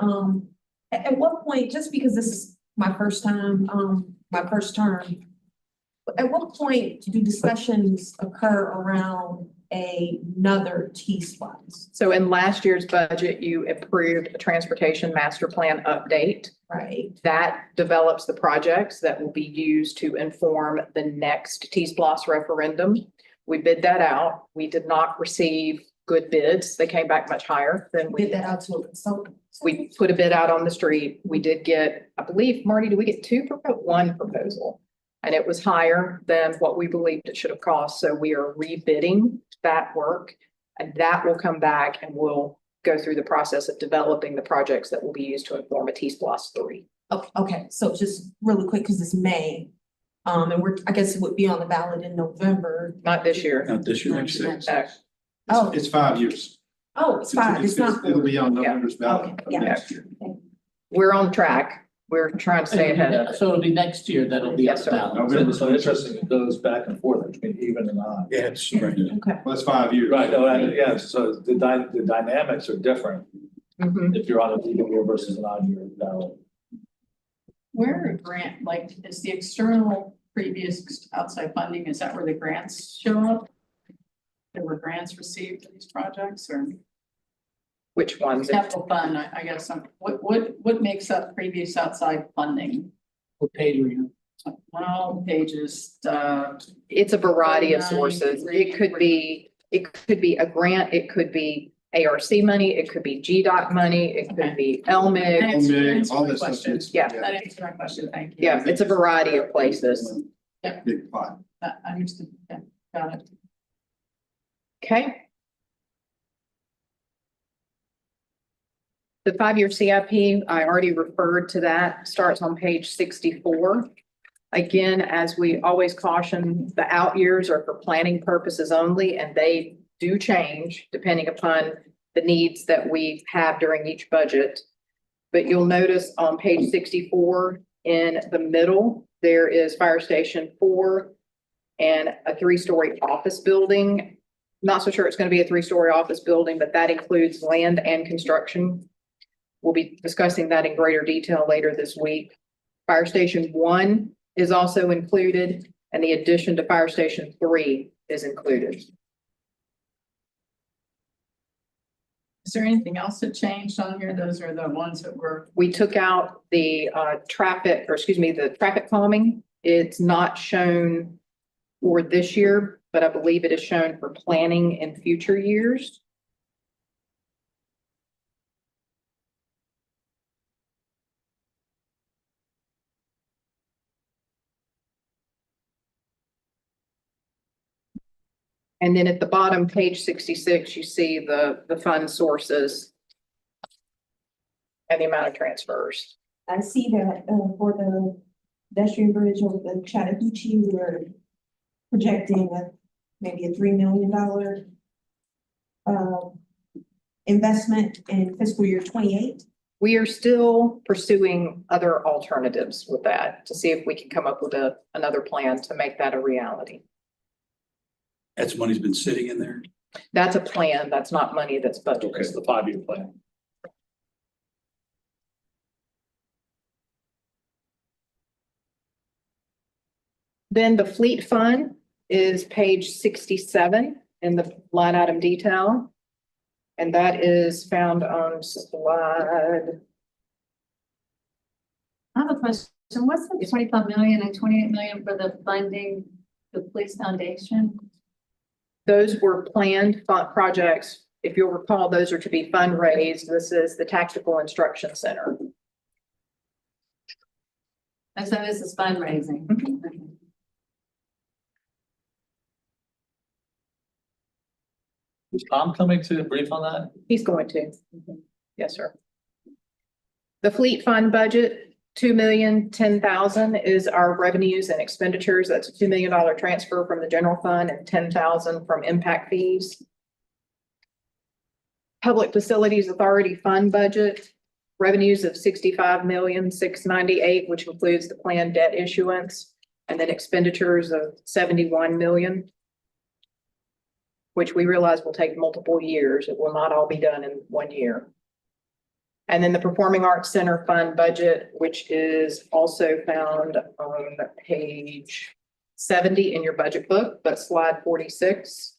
At what point, just because this is my first time, my first term, at what point do discussions occur around another T-Splits, So in last year's budget, you approved a transportation master plan update. right? That develops the projects that will be used to inform the next T-Splosh referendum. We bid that out. We did not receive good bids. They came back much higher than we. Bid that out to a consultant. We put a bid out on the street. We did get, I believe, Marty, did we get one proposal? And it was higher than what we believed it should have cost. So we are rebidding that work. And that will come back and we'll go through the process of developing the projects that will be used to inform a T-Splosh 3. Okay, so just really quick, because it's May, and I guess it would be on the ballot in November. Not this year. Not this year, next year. No. Oh. It's 5 years. Oh, it's fine, it's not. It'll be on November's ballot Okay, of yeah. next year. We're on track. We're trying to stay ahead of it. So it'll be next year that'll be Yes, sir. about. November. So interesting, it goes back and forth between even and odd. Yeah, it's right. Okay. Well, that's 5 years. Right, yeah, so the dynamics are different Mhm. if you're on an even year versus an odd year ballot. Where are grant, like, is the external previous outside funding, is that where the grants show up? There were grants received for these projects or Which ones? capital fund, I guess, what makes up previous outside funding? What page are you? Well, pages, It's a variety of 39, sources. It could be a grant, it could be ARC money, it could be GDOT money, it could be LMIG. Answer All my this stuff. question. is- Yeah. That answers my question, thank you. Yeah, it's a variety of places. Big pot. I understood, yeah, got it. Okay. The 5-year CIP, I already referred to that, starts on page 64. Again, as we always caution, the out years are for planning purposes only, and they do change depending upon the needs that we have during each budget. But you'll notice on page 64, in the middle, there is Fire Station 4 and a 3-story office building. Not so sure it's going to be a 3-story office building, but that includes land and construction. We'll be discussing that in greater detail later this week. Fire Station 1 is also included, and the addition to Fire Station 3 is included. Is there anything else that changed on here? Those are the ones that were, We took out the the traffic calming. It's not shown for this year, but I believe it is shown for planning in future years. And then at the bottom, page 66, you see the fund sources and the amount of transfers. I see that, for the pedestrian bridge over the Chattahoochee, we're projecting maybe a $3 million investment in fiscal year 28. We are still pursuing other alternatives with that to see if we can come up with another plan to make that a reality. That's money's been sitting in there. That's a plan. That's not money that's Okay, budgeted. so the 5-year plan. Then the fleet fund is page 67 in the line item detail. And that is found on slide. I have a question. What's the 25 million and 28 million for the funding the police foundation? Those were planned projects. If you'll recall, those are to be fundraised. This is the Tactical Instruction Center. And so this is fundraising. Okay. Is Tom coming to brief on that? He's going to. Yes, sir. The fleet fund budget, $2,010,000 is our revenues and expenditures. That's a $2 million transfer from the general fund and $10,000 from impact fees. Public Facilities Authority Fund budget, revenues of 65,698,000, which includes the planned debt issuance, and then expenditures of 71 million, which we realize will take multiple years. It will not all be done in 1 year. And then the Performing Arts Center Fund budget, which is also found on page 70 in your budget book, but slide 46.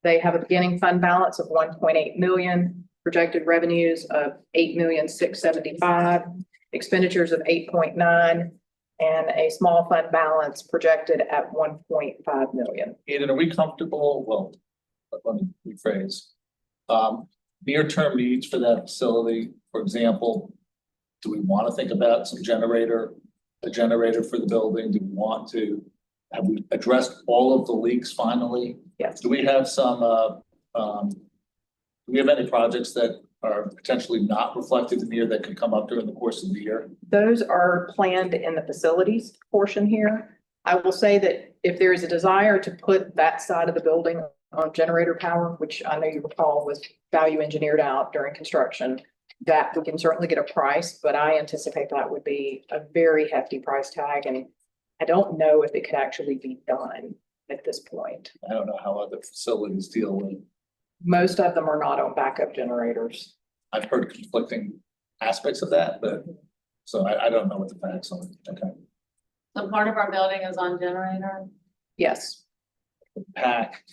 They have a beginning fund balance of 1.8 million, projected revenues of 8,675,000, expenditures of 8.9, and a small fund balance projected at 1.5 million. Eden, are we comfortable? Well, let me rephrase. Near-term needs for that facility, for example, do we want to think about a generator for the building? Do we want to, have we addressed all of the leaks finally? Yes. Do we have some, do we have any projects that are potentially not reflected in here that could come up during the course of the year? Those are planned in the facilities portion here. I will say that if there is a desire to put that side of the building on generator power, which I know you recall was value engineered out during construction, that we can certainly get a price, but I anticipate that would be a very hefty price tag, and I don't know if it could actually be done at this point. I don't know how other facilities deal with. Most of them are not on backup generators. I've heard conflicting aspects of that, but, so I don't know what the facts are. Okay. So part of our building is on generator. Yes, Pack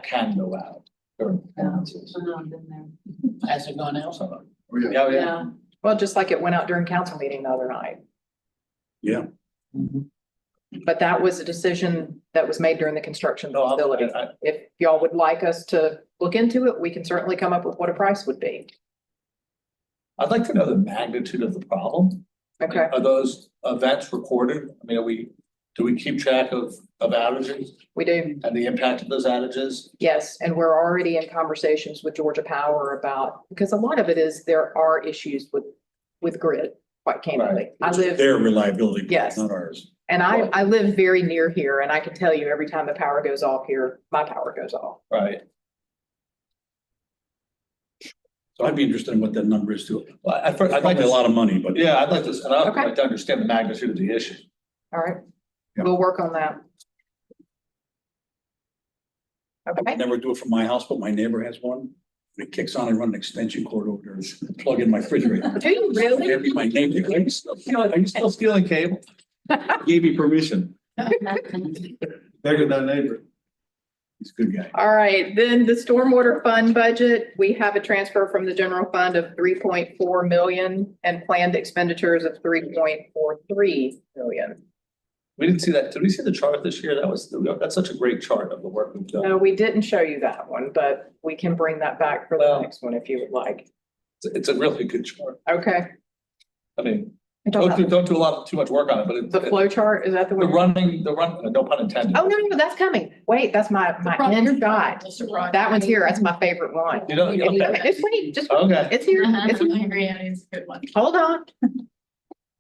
can go out during Yeah, performances. I know, I've been there. Has it gone out? So, Oh, yeah. yeah, yeah. Yeah, well, just like it went out during council meeting the other night. Yeah. But that was a decision that was made during the construction No, facility. If y'all would like us to look into it, we can certainly come up with what a price would be. I'd like to know the magnitude of the problem. Okay, Are those events recorded? I mean, do we keep track of outages we do, and the impact of those outages? yes, and we're already in conversations with Georgia Power about, because a lot of it is, there are issues with grid, quite candidly. I live, Their reliability, Yes. not ours. and I live very near here, and I can tell you every time the power goes off here, my power goes off. Right. So I'd be interested in what that number is too. Well, I'd like Probably to, a lot of money, but. yeah, I'd like to, and I'd Okay. like to understand the magnitude of the issue. All right, Yeah. we'll work on that. I Okay, never do it from my house, but my neighbor has one. It kicks on, I run an extension cord over there, and plug in my refrigerator. do you really? Every, my neighbor, Are you still stealing cable? gave me permission. Bigger than neighbor. He's a good guy. All right, then the stormwater fund budget, we have a transfer from the general fund of 3.4 million and planned expenditures of 3.43 million. We didn't see that. Did we see the chart this year? That's such a great chart of the work we've done. No, we didn't show you that one, but we can bring that back for the Well- next one if you would like. It's a really good chart. Okay. I mean, You're talking about don't do too much work on it, but the flow chart, is that the the one? run, no pun intended. Oh, no, that's coming. Wait, that's my end shot. That one's here. That's my favorite one. You know, It's wait, just, okay. it's here. I It's here. agree, and it's a good one. Hold on.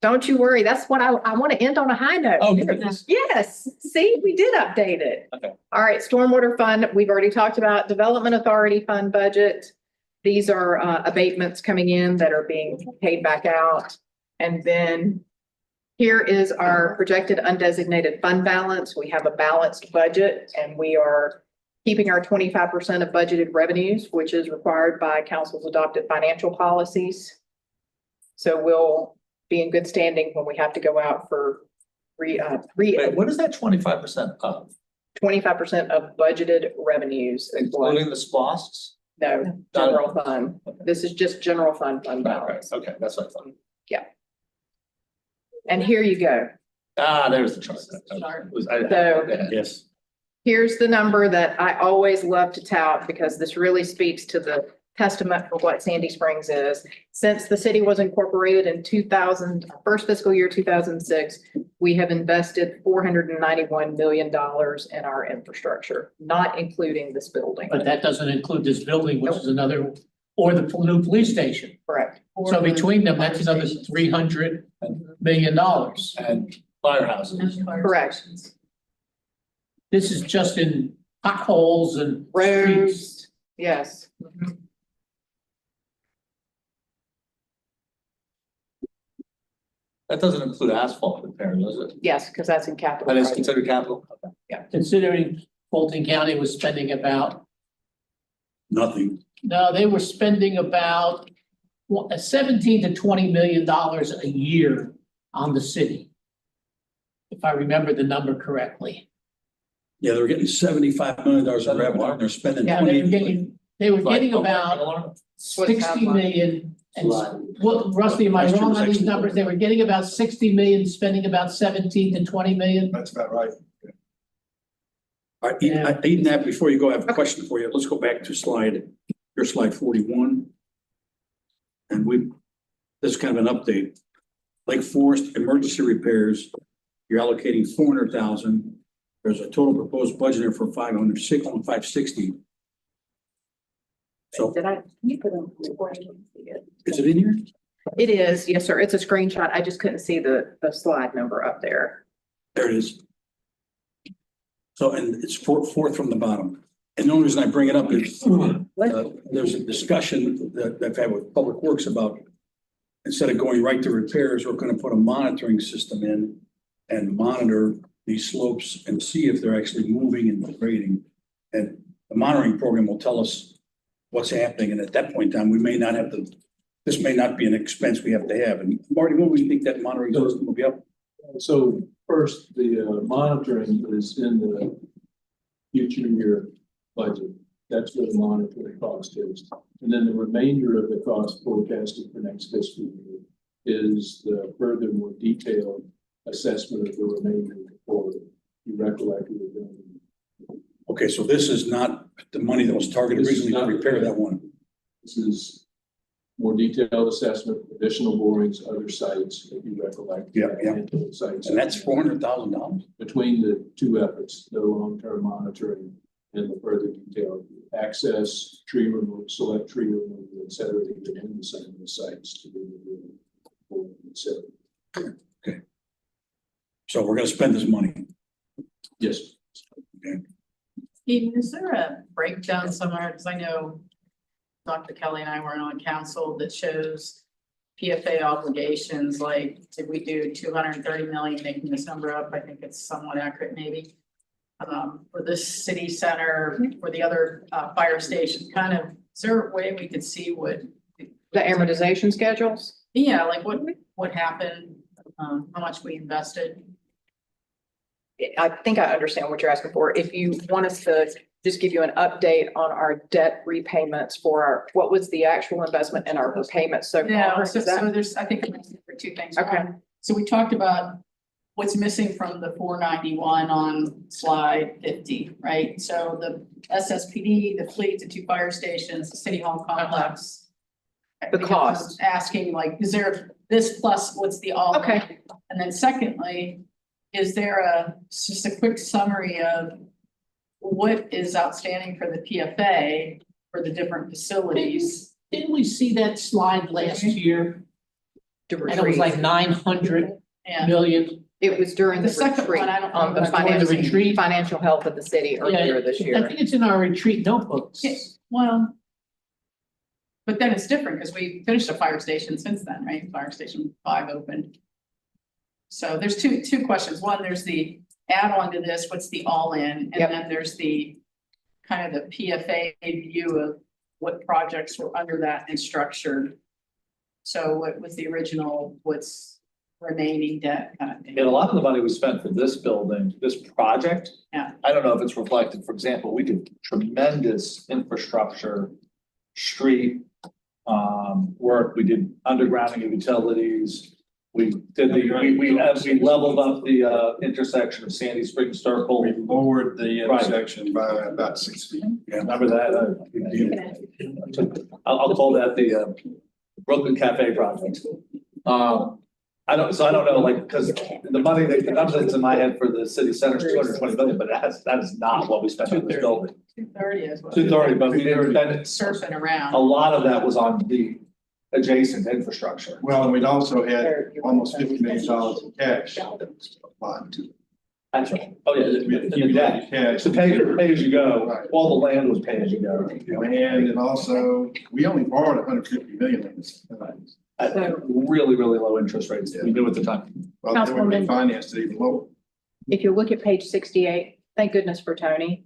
Don't you worry. That's what I want to end on a high note. Oh, goodness. Yes, see, we did update it. Okay. All right, stormwater fund, we've already talked about development authority fund budget. These are abatements coming in that are being paid back out. And then here is our projected undesignated fund balance. We have a balanced budget and we are keeping our 25% of budgeted revenues, which is required by council's adopted financial policies. So we'll be in good standing when we have to go out for Wait, what is that 25% of? 25% of budgeted revenues. is what- Including the SPOSS? No, general fund. Okay. This is just general fund Right, balance. okay, that's what I thought. And here you go. There's the chart. So- Yes. Here's the number that I always love to tout because this really speaks to the testament for what Sandy Springs is. Since the city was incorporated in 2000, first fiscal year 2006, we have invested $491 million in our infrastructure, not including this building. But that doesn't include this building, which is another, or the new police station. Correct. So between them, that's another $300 million. And firehouses. Correct. This is just in potholes and streets. Roads, yes. That doesn't include asphalt repair, does it? Yes, because that's in capital. That is project. considered capital? Okay. Considering Fulton County was spending about, Nothing. no, they were spending about 17 to $20 million a year on the city. If I remember the number correctly. Yeah, they're getting $75 million in revenue and they're spending Yeah, 20. they were getting about 60 million. And Right. what, Rusty, am I Last year wrong was on these actually- numbers? They were getting about 60 million, spending about 17 to 20 million. That's about right. All right, Eden, that before you go, I have a question for you. Let's go back to your slide 41. And this is kind of an update. Lake Forest emergency repairs, you're allocating 400,000. There's a total proposed budget there for 560. So Can you put them? is it in here? It is, yes, sir. It's a screenshot. I just couldn't see the slide number up there. There it is. So, and it's fourth from the bottom. And the only reason I bring it up is, there's a discussion that I've had with Public Works about, instead of going right to repairs, we're gonna put a monitoring system in and monitor these slopes and see if they're actually moving and degrading. And the monitoring program will tell us what's happening. And at that point in time, we may not have this may not be an expense we have to have. And Marty, when do we think that monitoring system will be up? So first, the monitoring is in the future year budget. That's where the monitoring cost is. And then the remainder of the cost forecasted for next fiscal year is the further, more detailed assessment of the remainder for you recollect. Okay, so this is not the money that was targeted This is originally to not- repair that one. This is more detailed assessment, additional borings, other sites, if you recollect. Yeah. Sites. And that's $400,000. Between the two efforts, the long-term monitoring and the further detailed access, tree removal, select tree removal, et cetera, to get into some of the sites to be removed. So, So we're gonna spend this money. yes. Eden, is there a breakdown somewhere? Because I know Dr. Kelly and I were on council that shows PFA obligations, like, did we do 230 million, making this number up? I think it's somewhat accurate, maybe. For this city center, for the other fire station, kind of, is there a way we could see what? The amortization schedules? Yeah, like what happened, how much we invested? I think I understand what you're asking for. If you want us to just give you an update on our debt repayments what was the actual investment in our repayments so Yeah, far? so Is that- there's, I think I'm asking for two things. Okay. One, so we talked about what's missing from the 491 on slide 50, right? So the SSPD, the fleet, the two fire stations, the city hall complex. The cost. Asking like, is there this plus what's the all? Okay. And then secondly, is there just a quick summary of what is outstanding for the PFA for the different facilities? Didn't we see that slide last year? To And it was like 900 And million. It was during the The second retreat one, I don't on the remember. During the financial, retreat? financial health of the city earlier this I year. think it's in our retreat notebooks. Yeah, well. But then it's different because we finished a fire station since then, right? Fire station 5 opened. So there's two questions. One, there's the add-on to this, what's the all-in? And Yep. then there's the kind of the PFA view of what projects were under that and structured. So what was the original, what's remaining debt kind of thing? And a lot of the money we spent for this building, this project. Yeah. I don't know if it's reflected, for example, we did tremendous infrastructure, street, work, we did undergrounding of utilities. We did we leveled up the, intersection of Sandy Springs Circle. We lowered the intersection by about 6 feet. Yeah, remember that? I'll call that the, Brooklyn Cafe project. I don't know, like, because the money, the number that's in my head for the city center is 220 million, but that is not what we spent on this building. 230 is what. 230, but we didn't spend it. Surfing around. A lot of that was on the adjacent infrastructure. Well, and we'd also had almost $50 million in cash applied to it. That's right. Oh, yeah, We had the accumulated debt. cash. So pay as you go, Right. all the land was pay as you go. And also, we only borrowed 150 million in this. Really, really low interest rates. We knew at the time. Well, they would Councilwoman. refinance it even lower. If you look at page 68, thank goodness for Tony.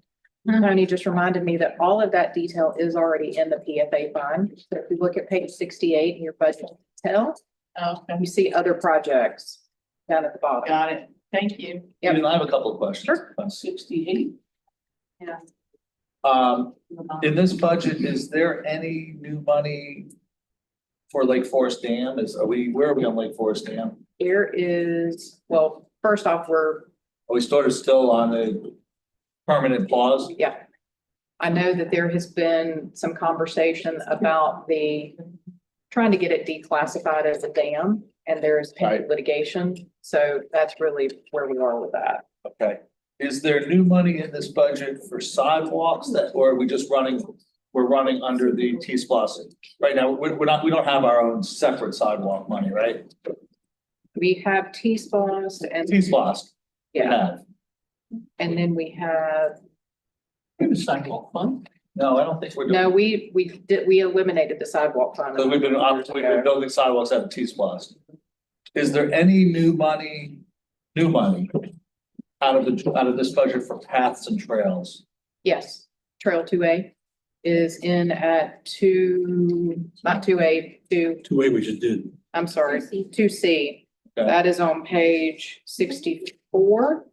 Tony just reminded me that all of that detail is already in the PFA fund. So if you look at page 68 in your budget detail, Okay, you see other projects down at the bottom. got it. Thank you. Yep. And I have a couple of questions. Sure. 68. In this budget, is there any new money for Lake Forest Dam? Where are we on Lake Forest Dam? Here is, well, first off, Are we still on the permanent pause? I know that there has been some conversation about trying to get it declassified as a dam, and there is pending litigation. So that's really where we are with that. Okay. Is there new money in this budget for sidewalks or are we just we're running under the T-Splosh? Right now, we don't have our own separate sidewalk money, right? We have T-Splosh and, T-Splosh. we yeah, have. and then we have, We have a sidewalk fund. No, I don't think we're doing. no, we eliminated the sidewalk fund. Because we've been building sidewalks out of T-Splosh. Is there any new money out of this budget for paths and trails? Yes, Trail 2A is in at not 2A, Two-way we just did. I'm sorry, 2C. 2C. Okay. That is on page 64,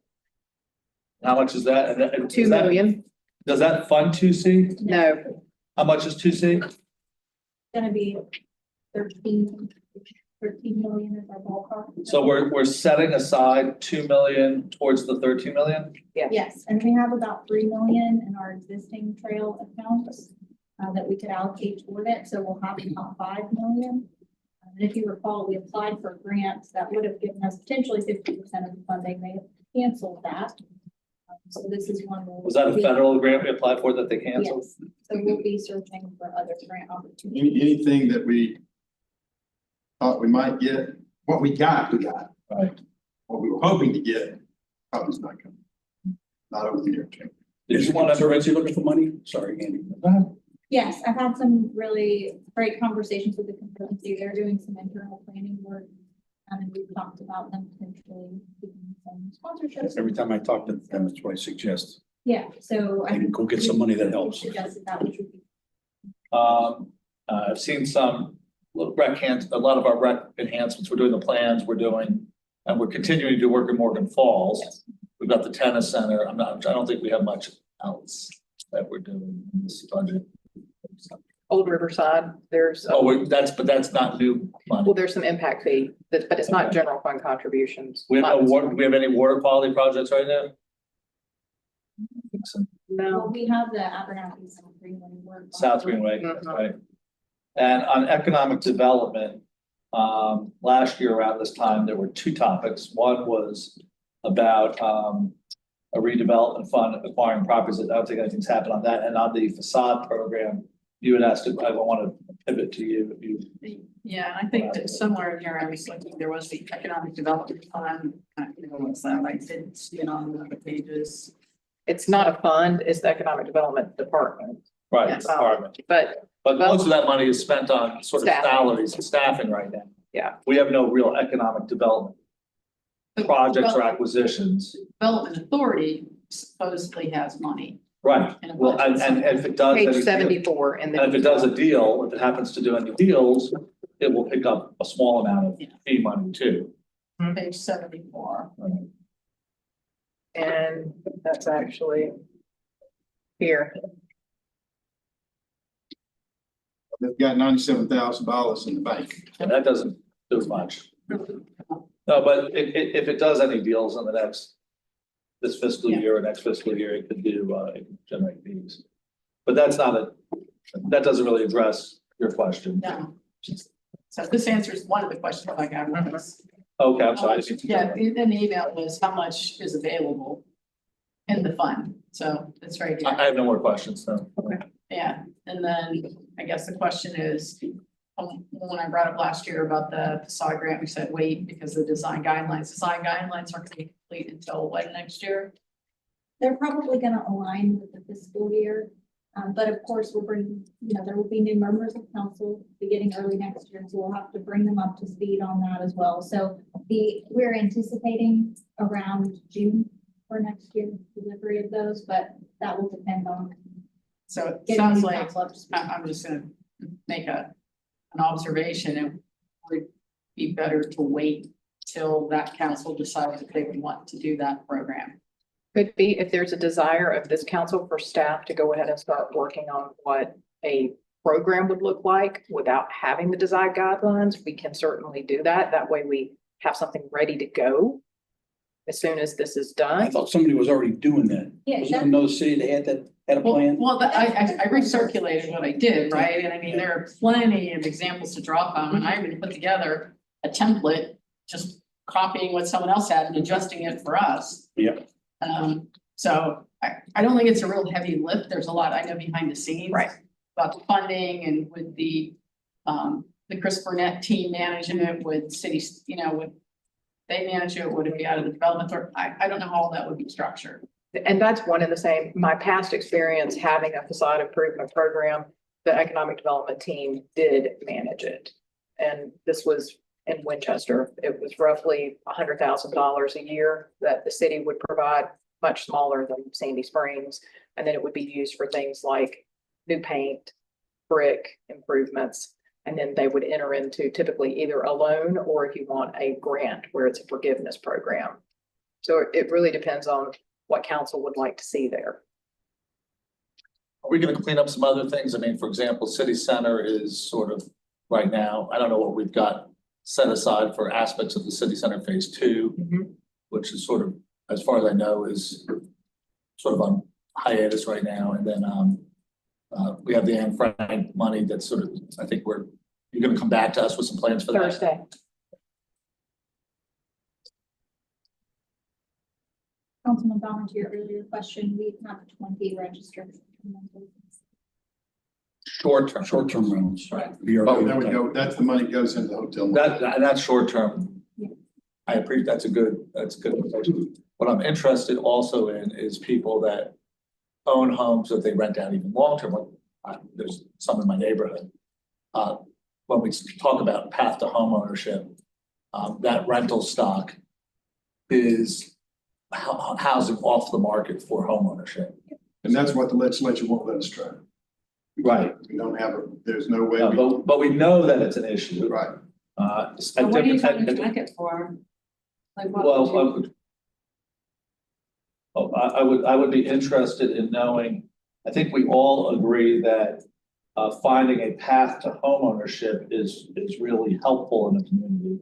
How much is that? And 2 million. Does that fund 2C? No, How much is 2C? Gonna be 13 million is our ballpark. So we're setting aside 2 million towards the 13 million? Yes, and we have about 3 million in our existing trail accounts that we could allocate toward it, so we'll have about 5 million. And if you recall, we applied for grants that would have given us potentially 50% of the funding. They have canceled that. So this is one. Was that a federal grant we applied for that they canceled? Yes, so we'll be searching for other grant opportunities. Anything that we thought we might get, what we got. Right. What we were hoping to get, probably is not coming. Not over the near term. Did you want to, Conservancy looking for money? Sorry, Andy. Yes, I've had some really great conversations with the consultancy. They're doing some internal planning work. And we've talked about them potentially doing some sponsorships. Every time I talk to them, that's what I suggest. Yeah, so. I And go get some money that helps. Suggested that which would be. I've seen a lot of our rec enhancements. We're doing the plans we're doing. And we're continuing to do work in Morgan Falls. Yes. We've got the tennis center. I don't think we have much else that we're doing in this budget. Old Riverside, there's, But that's not new money. well, there's some impact fee, but it's not Okay. general fund contributions. We have do we have any water quality projects right now? Well, No, we have the Abernathy South Greenway work. South Greenway, Mhm. right? And on economic development, last year around this time, there were two topics. One was about, a redevelopment fund acquiring properties. I don't think anything's happened on that. And on the facade program, you had asked, I want to pivot to you. If you Yeah, I think that somewhere in here, I was looking, there was the economic development fund. I don't know what's that, I didn't see it on the pages. it's not a fund, it's the Economic Development Department, Right, Yes. department. but But most of that money is spent on sort of Staffing. salaries and staffing right now. Yeah. We have no real economic development projects or acquisitions. Development Authority supposedly has money. Right, in a well, budget and if it does. page any- 74 and then. And if it does a deal, if it happens to do any deals, it will pick up a small amount of fee money too. Page 74. And that's actually here. They've got $97,000 in the bank. And that doesn't do much. No, but if it does any deals in the this fiscal year or next fiscal year, it could it can generate fees. But that doesn't really address your question. No. So this answers one of the questions I got. Was, Okay, I'm sorry. yeah, in the email was how much is available in the fund. So that's right here. I have no more questions, no. Yeah, and then I guess the question is, when I brought up last year about the facade grant, we said wait because the design guidelines aren't going to be complete until what, next year? They're probably gonna align with the fiscal year. But of course, we're bringing, there will be new members of council beginning early next year, so we'll have to bring them up to speed on that as well. So we're anticipating around June for next year, delivery of those, but that will depend on. So it getting sounds new like, council up to speed. I'm just gonna make an observation. It would be better to wait till that council decides if they would want to do that program. Could be if there's a desire of this council for staff to go ahead and start working on what a program would look like without having the design guidelines, we can certainly do that. That way we have something ready to go as soon as this is I done. thought somebody was already doing that. Yeah, Was there another city that had a plan? Well, I recirculated what I did, right? And I mean, there are plenty of examples to draw from, and I even put together a template, just copying what someone else had and adjusting it for us. Yep. So I don't think it's a real heavy lift. There's a lot I know behind the scenes. Right. About the funding and with the Chris Burnett team managing it with cities, would they manage it? Would it be out of the development? Or I don't know how all that would be structured. And that's one and the same. My past experience having a facade improvement program, the economic development team did manage it. And this was in Winchester. It was roughly $100,000 a year that the city would provide, much smaller than Sandy Springs. And then it would be used for things like new paint, brick improvements. And then they would enter into typically either a loan or if you want a grant where it's a forgiveness program. So it really depends on what council would like to see there. Are we gonna clean up some other things? I mean, for example, City Center is sort of right now, I don't know what we've got set aside for aspects of the City Center Phase 2, which is sort of, as far as I know, is sort of on hiatus right now. And then we have the Anne Frank money that's sort of, I think you're gonna come back to us with some plans for that. Thursday. Councilman Bowman, to your earlier question, we have 20 registered. Short-term rentals. Right. Oh, there we go. That's the money goes into the hotel. That's short term. Yeah. I appreciate, that's a good. What I'm interested also in is people that own homes that they rent out even long term. There's some in my neighborhood. When we talk about path to home ownership, that rental stock is housing off the market for home ownership. And that's what the legislature won't let us try. Right. We don't have there's no way. But we know that it's an issue. Right. So what are you trying to track it for? Like what would you- I would be interested in knowing, I think we all agree that finding a path to homeownership is really helpful in the community,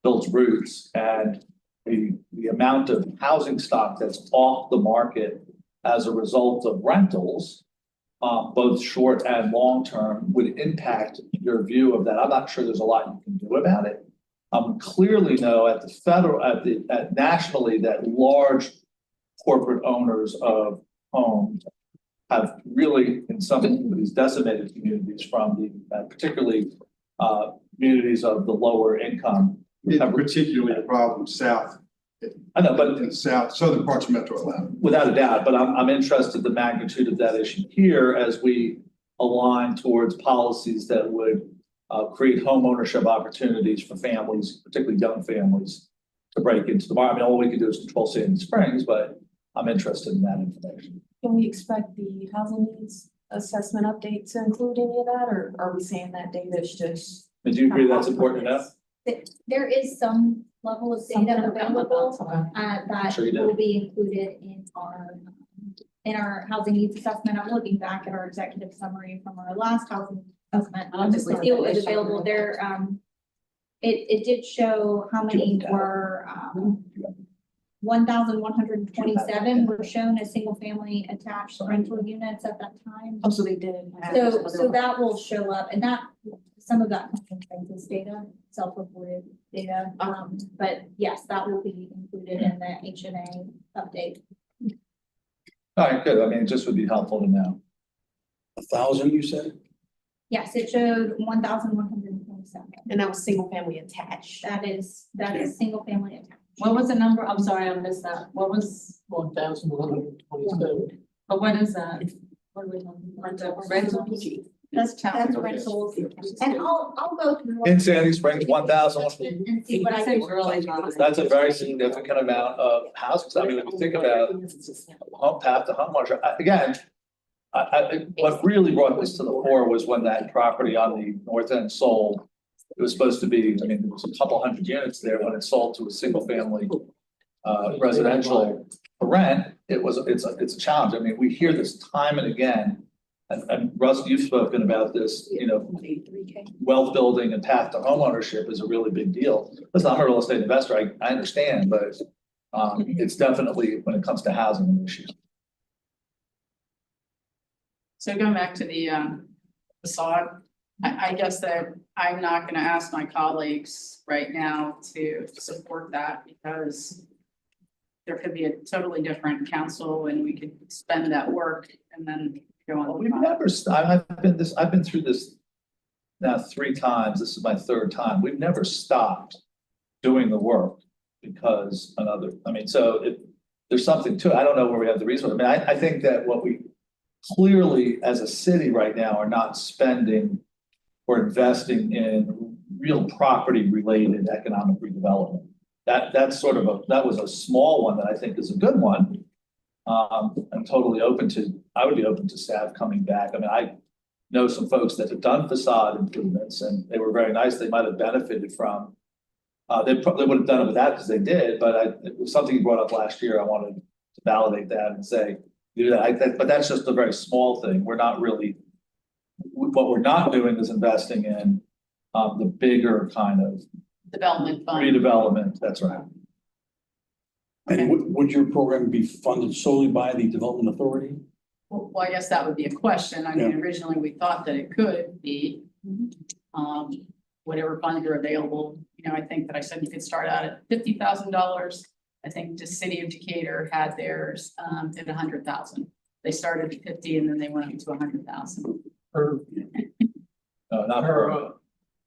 builds roots, and the amount of housing stock that's off the market as a result of rentals, both short and long term, would impact your view of that. I'm not sure there's a lot you can do about it. Clearly know at the federal, at nationally, that large corporate owners of homes have really, in some of these decimated communities from the, particularly communities of the lower income. It's particularly a problem south. I know, but in the southern parts of Metro Atlanta. Without a doubt, but I'm interested in the magnitude of that issue here as we align towards policies that would create home ownership opportunities for families, particularly young families, to break into the market. I mean, all we can do is control Sandy Springs, but I'm interested in that information. Can we expect the housing needs assessment update to include any of that, or are we saying that data is just? And do you agree that's important enough? There is some level of data available that Sure you do. will be included in our housing needs assessment. I'm looking back at our executive summary from our last housing assessment. Just to see what was available there. It did show how many were 1,127 were shown as single family attached rental units at that time. Oh, so they did. So that will show up, and that some of that comes from census data, self-reported data. But yes, that will be included in the HNA update. All right, good. I mean, it just would be helpful to know. 1,000, you said? Yes, it showed 1,127. And that was single family attached. That is single family attached. What was the number? I'm sorry, I missed that. What was, 1,127. but what is that? What are we talking about? The rental? That's rentals. And I'll go through. In Sandy Springs, 1,000. And see what I can. Really high. That's a very significant amount of houses. I mean, if you think about home path to homeownership, again. What really brought this to the fore was when that property on the north end sold. It was supposed to be, I mean, there was a couple hundred units there when it sold to a single family. Residential for rent, it's a challenge. I mean, we hear this time and again. And Russ, you've spoken about this, you know, wealth building and path to homeownership is a really big deal. Listen, I'm a real estate investor, I understand, but it's definitely, when it comes to housing, an issue. So going back to the facade, I guess that I'm not gonna ask my colleagues right now to support that because there could be a totally different council and we could spend that work and then go on. We've never, I've been through this now 3 times. This is my 3rd time. We've never stopped doing the work because there's something to it. I don't know where we have the resource. I mean, I think that what we clearly as a city right now are not spending or investing in real property related economic redevelopment. That's sort of that was a small one that I think is a good one. I'm totally open to, I would be open to staff coming back. I mean, I know some folks that have done facade improvements and they were very nice. They might have benefited from, they probably would have done it without because they did, but it was something you brought up last year. I wanted to validate that and say, do that. But that's just a very small thing. We're not really, what we're not doing is investing in the bigger kind of Development fund. redevelopment. That's right. And would your program be funded solely by the Development Authority? Well, I guess that would be a question. I mean, originally we thought that it could be. Whatever funds are available, you know, I think that I said you could start out at $50,000. I think the city of Decatur had theirs at 100,000. They started at 50 and then they went up to 100,000. Not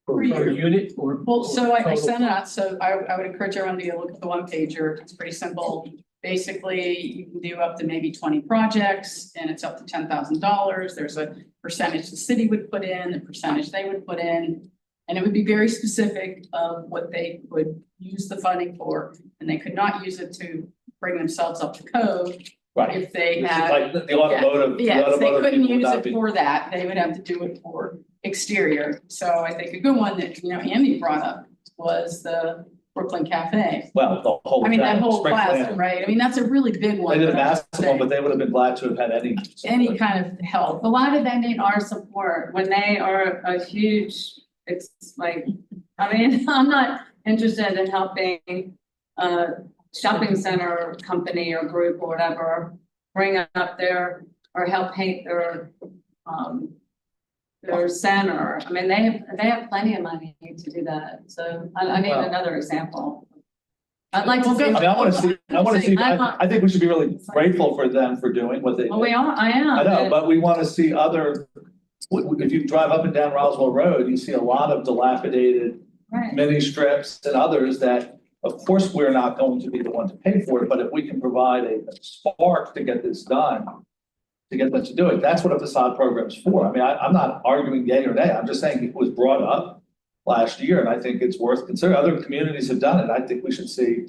per unit or? Well, so I sent it out, so I would encourage everyone to look at the one pager. It's pretty simple. Basically, you can do up to maybe 20 projects and it's up to $10,000. There's a percentage the city would put in, the percentage they would put in. And it would be very specific of what they would use the funding for, and they could not use it to bring themselves up to code. Right. If they This is had. like the automotive. the Yeah, if they automotive couldn't people would use not it be- for that, they would have to do it for exterior. So I think a good one that, you know, Andy brought up was the Brooklyn Cafe. Well, the whole. I mean, that whole spring class, plan. right? I mean, that's a really big one. They did a but I would massive say one, but they would have been glad to have had any kind of help. A lot of them need our support when they are a huge, it's like, I mean, I'm not interested in helping a shopping center company or group or whatever bring up their, or help paint their center. I mean, they have plenty of money to do that. So I need Well- another example. I'd like to Well, see. good. I mean, I want to see, I'm not- I think we should be really grateful for them for doing what they did. Well, we are, I am. I know, but we want to see other, if you drive up and down Roswell Road, you see a lot of dilapidated Right. mini strips and others that, of course, we're not going to be the one to pay for it, but if we can provide a spark to get this done, to get them to do it, that's what a facade program is for. I mean, I'm not arguing yay or nay, I'm just saying it was brought up last year, and I think it's worth considering. Other communities have done it. I think we should see, you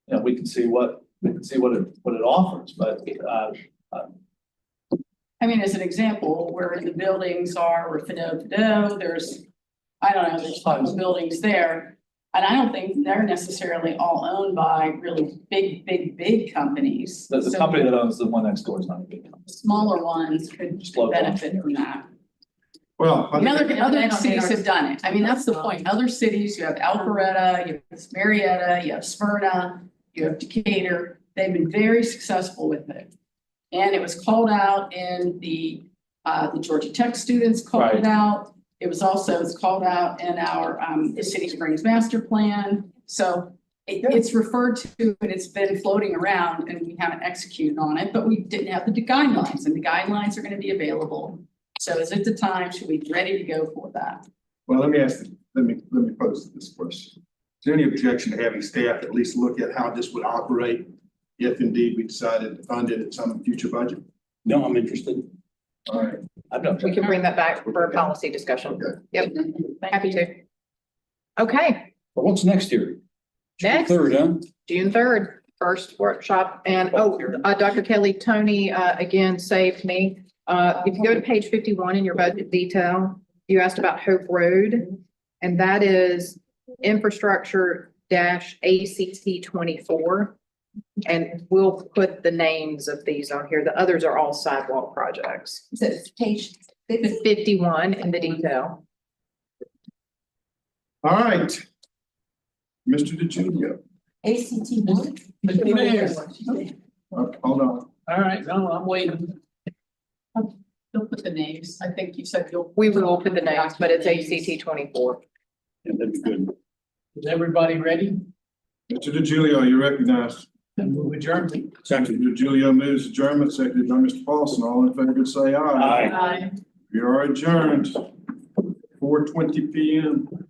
know, we can see what it offers, but, I mean, as an example, where the buildings are, where Fido, there's, I don't know, there's tons of buildings there. And I don't think they're necessarily all owned by really big companies. the So company that owns the one next door is not a big company. Smaller ones could Just local. benefit from that. Well, And other They don't need cities our- have done it. I mean, that's the point. Other cities, you have Alpharetta, you have Marietta, you have Smyrna, you have Decatur. They've been very successful with it. And it was called out in the Georgia Tech students called Right. it out. It was also, it's called out in our, the City Springs Master Plan. So it's referred to and it's been floating around and we haven't executed on it, but we didn't have the guidelines and the guidelines are going to be available. So is it the time? Should we be ready to go for that? well, let me pose this question. Is there any objection to having staff at least look at how this would operate if indeed we decided to fund it at some future budget? No, I'm interested. All right. I've done. We can bring that back for a policy discussion. Yep, happy to. Okay, But what's next year? Next. Third, huh? June third, first workshop, and Dr. Kelly, Tony, again, saved me. If you go to page 51 in your budget detail, you asked about Hope Road, and that is infrastructure dash ACT 24. And we'll put the names of these on here. The others are all sidewalk projects. So it's page 50. 51 in the detail. All right. Mr. DeJulia, ACT one. Mr. Mayor. hold on. All right, no, I'm waiting. You'll put the names. I think you said you'll. We will put the names, but it's ACT 24. Yeah, that'd be good. Is everybody ready? Mr. DeJulia, you recognized. Then move adjourned. Mr. DeJulia moves adjournment, seconded by Mr. Paulson. All in favor, say aye. Aye. Aye. We are adjourned. 4:20 PM.